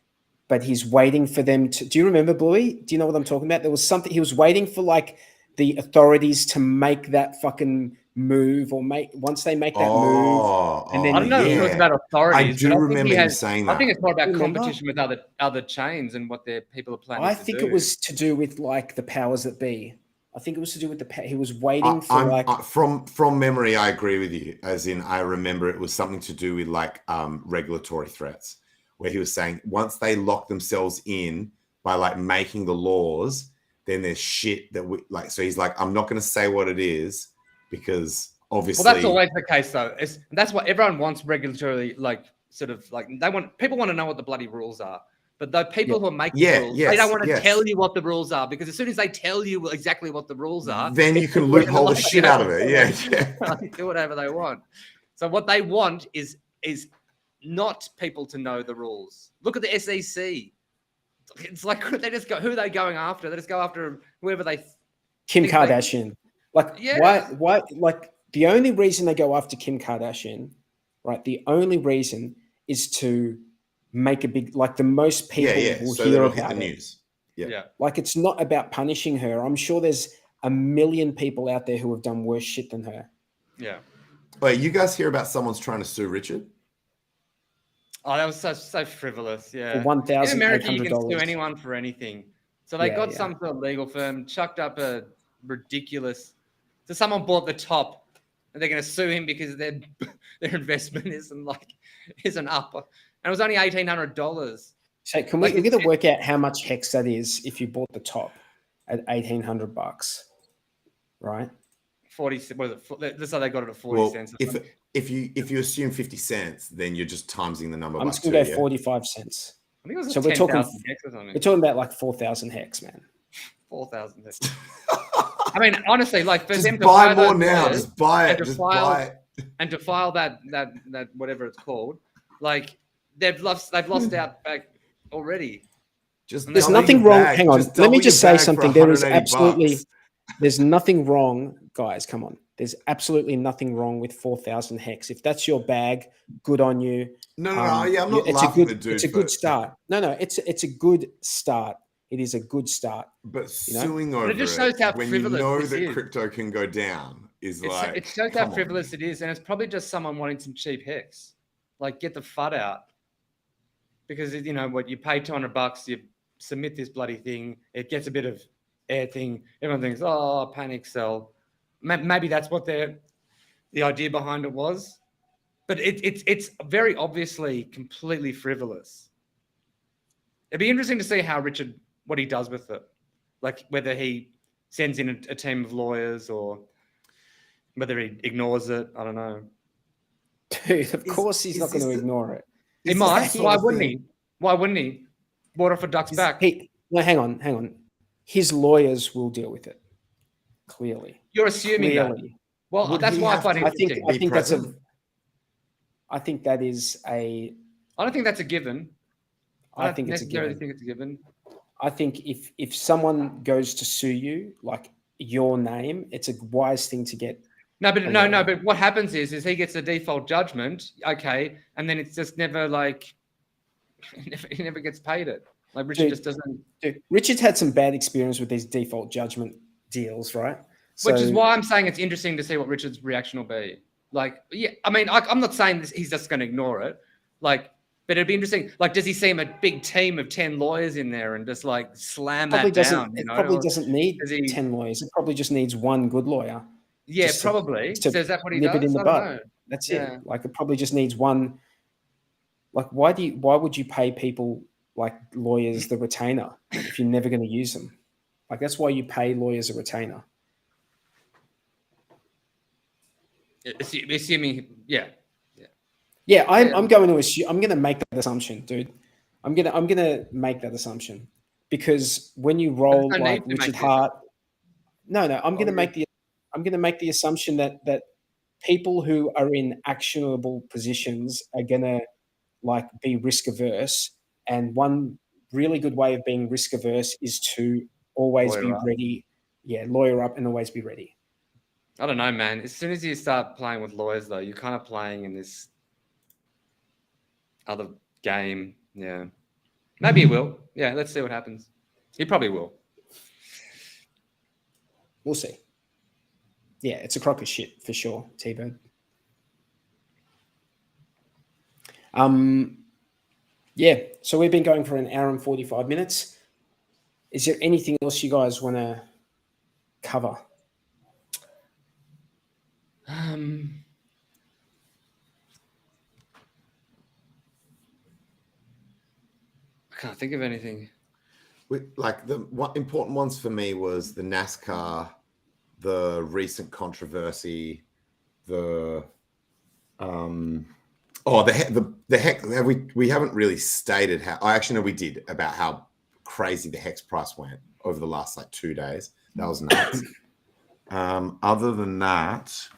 but he's waiting for them to, do you remember, Bluey? Do you know what I'm talking about? There was something, he was waiting for like the authorities to make that fucking move, or once they make that move. And then I don't know if it was about authorities. I do but remember him saying that. I think it's more about competition with other chains and what their people are planning to do. I think it was to do with like the powers that be. I think it was to do with he was waiting for from memory. I agree with you. As in, I remember it was something to do with like regulatory threats, where he was saying once they lock themselves in by like making the laws, then there's shit that we like. So he's like, I'm not going to say what it is because obviously. Well, that's always the case though. That's what everyone wants regulatory, like sort of like people want to know what the bloody rules are. But the people who are making rules, they don't want to tell you what the rules are, because as soon as they tell you exactly what the rules are, then you can loophole the shit out of it. Yeah. Do whatever they want. So what they want is not people to know the rules. Look at the SEC. It's like they just go, who are they going after? They just go after whoever they. Kim Kardashian. Why? Like the only reason they go after Kim Kardashian, right? The only reason is to make a big, like the most people will hear about the news. Yeah. Like it's not about punishing her. I'm sure there's a million people out there who have done worse shit than her. Yeah. Wait, you guys hear about someone's trying to sue Richard? Oh, that was so frivolous. Yeah. For $1,800. In America, you can sue anyone for anything. So they got some sort of legal firm, chucked up a ridiculous. So someone bought the top, and they're going to sue him because their investment isn't up. And it was only $1,800. So can we get to work out how much hex that is if you bought the top at $1,800, right? 40. Was it? That's how they got it at 40 cents. If you assume 50 cents, then you're just timesing the number. I'm just gonna go 45 cents. I think it was so we're talking hex or something. We're talking about like 4,000 hex, man. 4,000 hex. I mean, honestly, like for just them to buy more now. Just buy it. Just buy it. And to file that whatever it's called, like. They've lost out back already. There's nothing wrong. Hang on. Let me just say something. There is absolutely, there's nothing wrong, guys. Come on. There's absolutely nothing wrong with 4,000 hex. If that's your bag, good on you. No. Yeah, I'm not laughing at the dude. It's a good start. No. It's a good start. It is a good start. But suing over it just shows how when frivolous you know this that is. Crypto can go down is like. It shows how frivolous it is, and it's probably just someone wanting some cheap hex. Like, get the FUD out. Because, you know, what you pay $200, you submit this bloody thing, it gets a bit of air thing. Everyone thinks, oh, panic sell. Maybe that's what the idea behind it was. But it's very obviously completely frivolous. It'd be interesting to see what he does with it. Like whether he sends in a team of lawyers or whether he ignores it. I don't know. Dude, of course he's not going to ignore it. He might. Why wouldn't he? Why wouldn't he? Bought off a duck's back. No, hang on. His lawyers will deal with it. Clearly. You're assuming that. Well, that's why I find it interesting. I think that is a. I don't think that's a given. I don't necessarily think it's a given. I think if someone goes to sue you, like your name, it's a wise thing to get. No, but what happens is he gets a default judgment, okay, and then it's just never like he never gets paid it. Like Richard just doesn't. Dude, Richard's had some bad experience with these default judgment deals, right? Which is why I'm saying it's interesting to see what Richard's reaction will be. Like, yeah, I mean, I'm not saying he's just going to ignore it, like, but it'd be interesting. Like, does he see a big team of 10 lawyers in there and just like slam that down? It probably doesn't need 10 lawyers. It probably just needs one good lawyer. Yeah, probably. So is that what he does? Nip it in the bud. That's it. Like it probably just needs one. Like why would you pay people like lawyers the retainer if you're never going to use them? Like that's why you pay lawyers a retainer. Assuming, yeah. I'm going to assume. I'm going to make that assumption, dude. I'm gonna make that assumption because when you roll like Richard Hart, I'm going to make the assumption that people who are in actionable positions are going to like be risk averse. And one really good way of being risk averse is to always be ready. Yeah. Lawyer up and always be ready. I don't know, man. As soon as you start playing with lawyers, though, you're kind of playing in this other game. Yeah. Maybe he will. Yeah, let's see what happens. He probably will. We'll see. Yeah, it's a crock of shit for sure, T-Bird. Yeah, so we've been going for an hour and 45 minutes. Is there anything else you guys want to cover? I can't think of anything. Like the important ones for me was the NASCAR, the recent controversy, the hex. We haven't really stated how. I actually know we did about how crazy the hex price went over the last like 2 days. That was nuts. Other than that,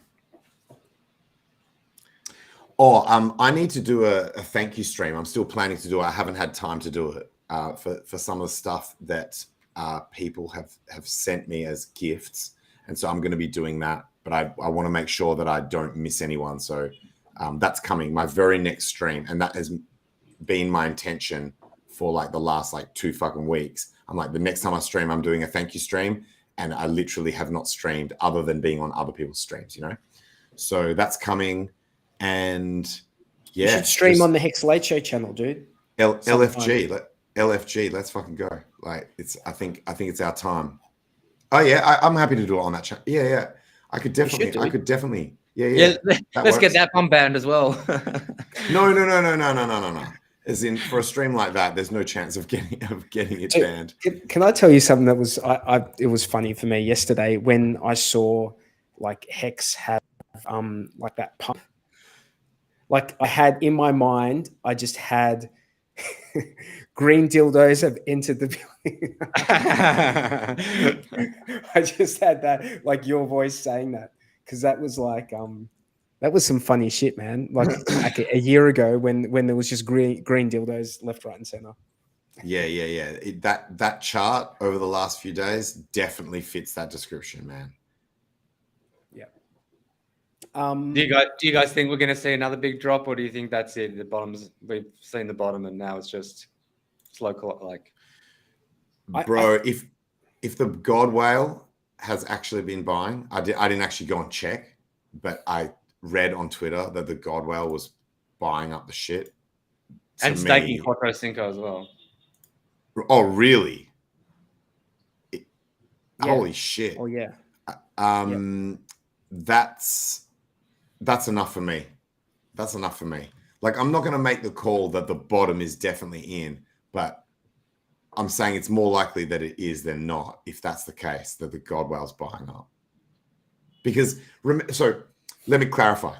I need to do a thank you stream. I'm still planning to do it. I haven't had time to do it for some of the stuff that people have sent me as gifts, and so I'm going to be doing that. But I want to make sure that I don't miss anyone. So that's coming, my very next stream, and that has been my intention for like the last like 2 fucking weeks. I'm like, the next time I stream, I'm doing a thank you stream, and I literally have not streamed other than being on other people's streams, you know. So that's coming. And yeah, you should stream on the Hex Late Show channel, dude. LFG, let's fucking go. Like I think it's our time. Oh yeah, I'm happy to do it on that channel. Yeah. I could definitely. Yeah. Let's get that pump band as well. No. As in, for a stream like that, there's no chance of getting it banned. Can I tell you something that was it was funny for me yesterday when I saw like Hex have like that pump. Like I had in my mind, I just had green dildos have entered the building. I just had that, like your voice saying that, because that was like that was some funny shit, man. Like a year ago when there was just green dildos left, right, and center. Yeah. That chart over the last few days definitely fits that description, man. Yeah. Do you guys think we're going to see another big drop, or do you think that's it? We've seen the bottom, and now it's just slow. Like, bro, if the God Whale has actually been buying, I didn't actually go and check, but I read on Twitter that the God Whale was buying up the shit, and staking Quattro Cinco as well. Oh, really? Holy shit! Oh yeah. That's enough for me. That's enough for me. Like, I'm not going to make the call that the bottom is definitely in, but I'm saying it's more likely that it is than not, if that's the case, that the God Whale's buying up. Because, so let me clarify.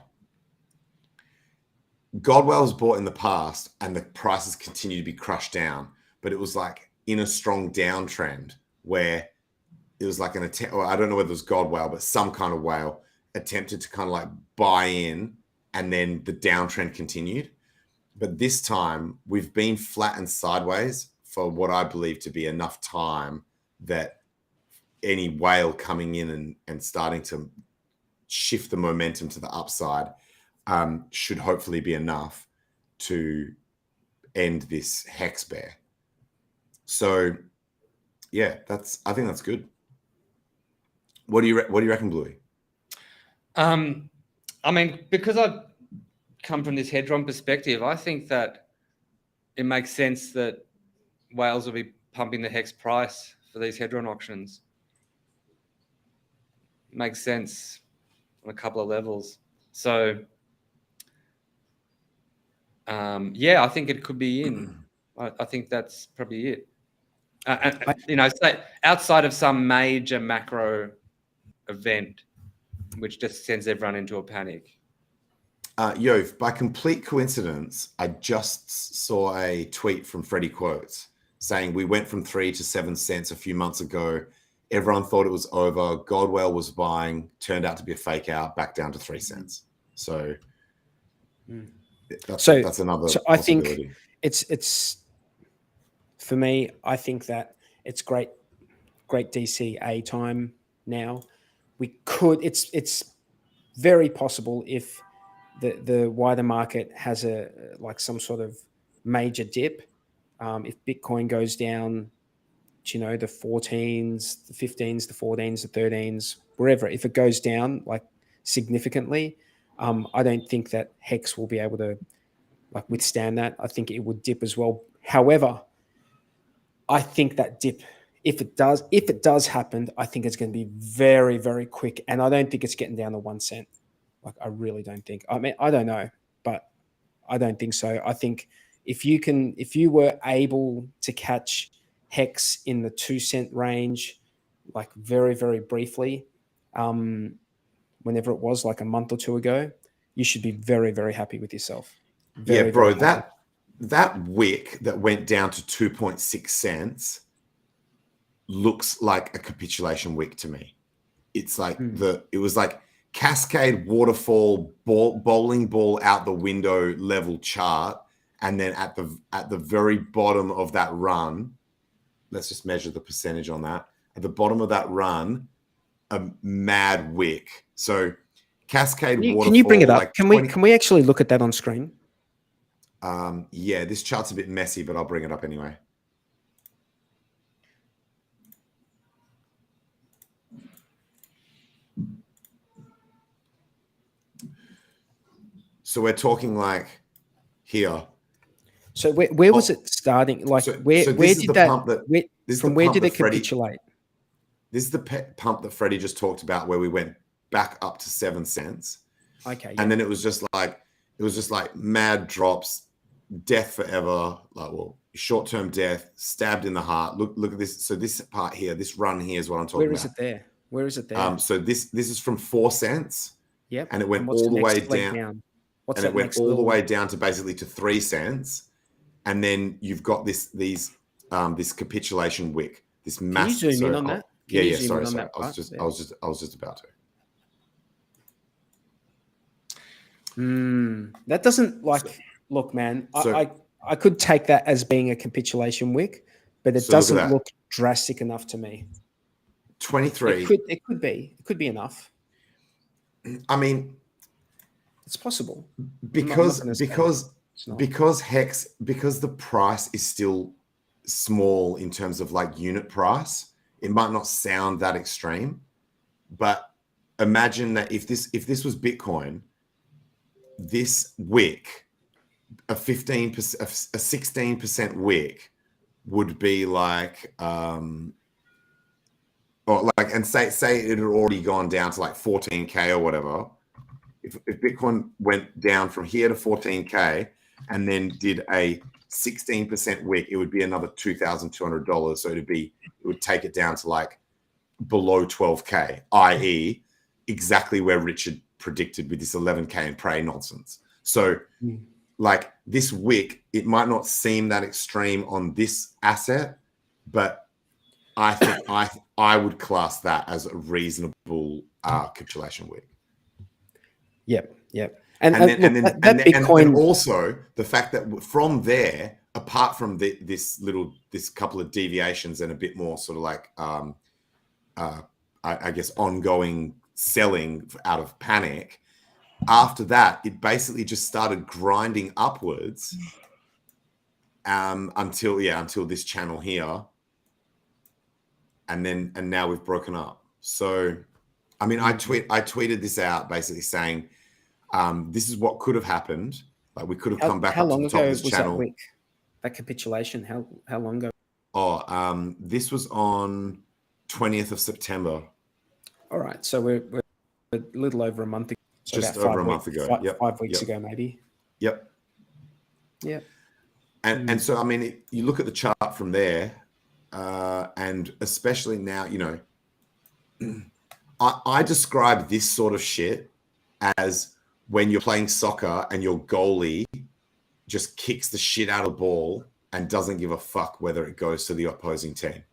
God Whale was bought in the past and the prices continue to be crushed down, but it was like in a strong downtrend where it was like an attempt, or I don't know whether it was God Whale, but some kind of whale attempted to kind of like buy in, and then the downtrend continued. But this time we've been flat and sideways for what I believe to be enough time that any whale coming in and starting to shift the momentum to the upside should hopefully be enough to end this hex bear. So yeah, I think that's good. What do you reckon, Bluey? I mean, because I've come from this hedron perspective, I think that it makes sense that whales will be pumping the hex price for these hedron auctions. Makes sense on a couple of levels. So, yeah, I think it could be in. I think that's probably it. Say outside of some major macro event, which just sends everyone into a panic. By complete coincidence, I just saw a tweet from Freddie Quotes saying we went from 3 to 7 cents a few months ago. Everyone thought it was over. God Whale was buying, turned out to be a fake out, back down to 3 cents. So that's another. So I think it's for me. I think that it's great DCA time now. we could. It's very possible if the wider market has some sort of major dip. If Bitcoin goes down, the 14s, the 15s, the 14s, the 13s, wherever, if it goes down like significantly, I don't think that Hex will be able to withstand that. I think it would dip as well. However, I think that dip, if it does happen, I think it's going to be very, very quick. And I don't think it's getting down to 1 cent. I really don't think. I mean, I don't know, but I don't think so. I think if you were able to catch Hex in the 2 cent range, very, very briefly, whenever it was, like a month or two ago, you should be very, very happy with yourself. Very, bro, very happy. that wick that went down to 2.6 cents looks like a capitulation wick to me. It's like it was like cascade waterfall bowling ball out the window level chart, and then at the very bottom of that run, let's just measure the percentage on that. At the bottom of that run, a mad wick. So cascade waterfall. Can you bring it up? Like can we actually look at that on screen? Yeah, this chart's a bit messy, but I'll bring it up anyway. So we're talking like here. So where was it starting? Like where did it capitulate? This is the pump that Freddie just talked about, where we went back up to 7 cents. Okay. And then it was just like mad drops, death forever, short-term death, stabbed in the heart. Look at this. So this part here, this run here is what I'm talking about. Where is it there? So this is from 4 cents. Yep. And it went all the way down. What's and it went all the way down to basically to 3 cents. And then you've got this capitulation wick, this massive. Can you zoom in on that? Sorry. I was just about to. That doesn't look, man. I could take that as being a capitulation wick, but it doesn't look drastic enough to me. 23. It could be enough. I mean, it's possible because the price is still small in terms of unit price. It might not sound that extreme, but imagine that if this was Bitcoin, this wick, a 16% wick would be and say it had already gone down to 14K or whatever. If Bitcoin went down from here to 14K and then did a 16% wick, it would be another $2,200. So it would take it down to below 12K, i.e. exactly where Richard predicted with this 11K and pray nonsense. So this wick, it might not seem that extreme on this asset, but I think I would class that as a reasonable capitulation wick. Yep. And also the fact that from there, apart from this couple of deviations and a bit more sort of I guess ongoing selling out of panic, after that it basically just started grinding upwards until this channel here, and now we've broken up. So I mean, I tweeted this out basically saying this is what could have happened. We could have come back up to the top of this channel. That capitulation, how long ago? This was on 20th of September. All right, so we're a little over a month ago. So just over a month ago. 5 weeks ago, maybe. Yep. And so I mean, you look at the chart from there, and especially now, I describe this sort of shit as when you're playing soccer and your goalie just kicks the shit out of the ball and doesn't give a fuck whether it goes to the opposing team,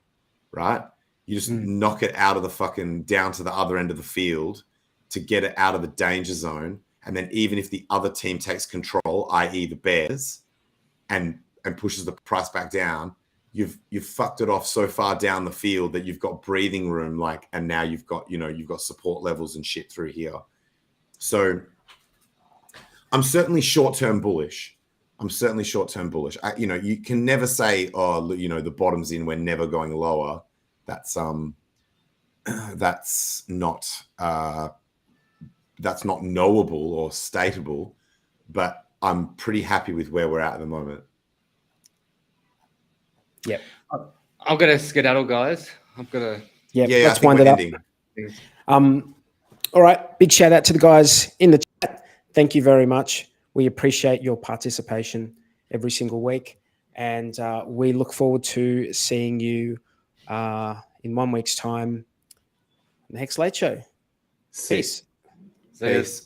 right? You just knock it out of the fucking down to the other end of the field to get it out of the danger zone. And then even if the other team takes control, i.e. the Bears, and pushes the price back down, you've fucked it off so far down the field that you've got breathing room, like, and now you've got, you've got support levels and shit through here. So I'm certainly short-term bullish. You can never say, oh, the bottom's in, we're never going lower. That's not knowable or stateable, but I'm pretty happy with where we're at the moment. Yep. I'm gonna skedaddle, guys. Let's wind it up. All right. Big shout out to the guys in the chat. Thank you very much. We appreciate your participation every single week. And we look forward to seeing you in 1 week's time. Next Late Show. Peace. Peace.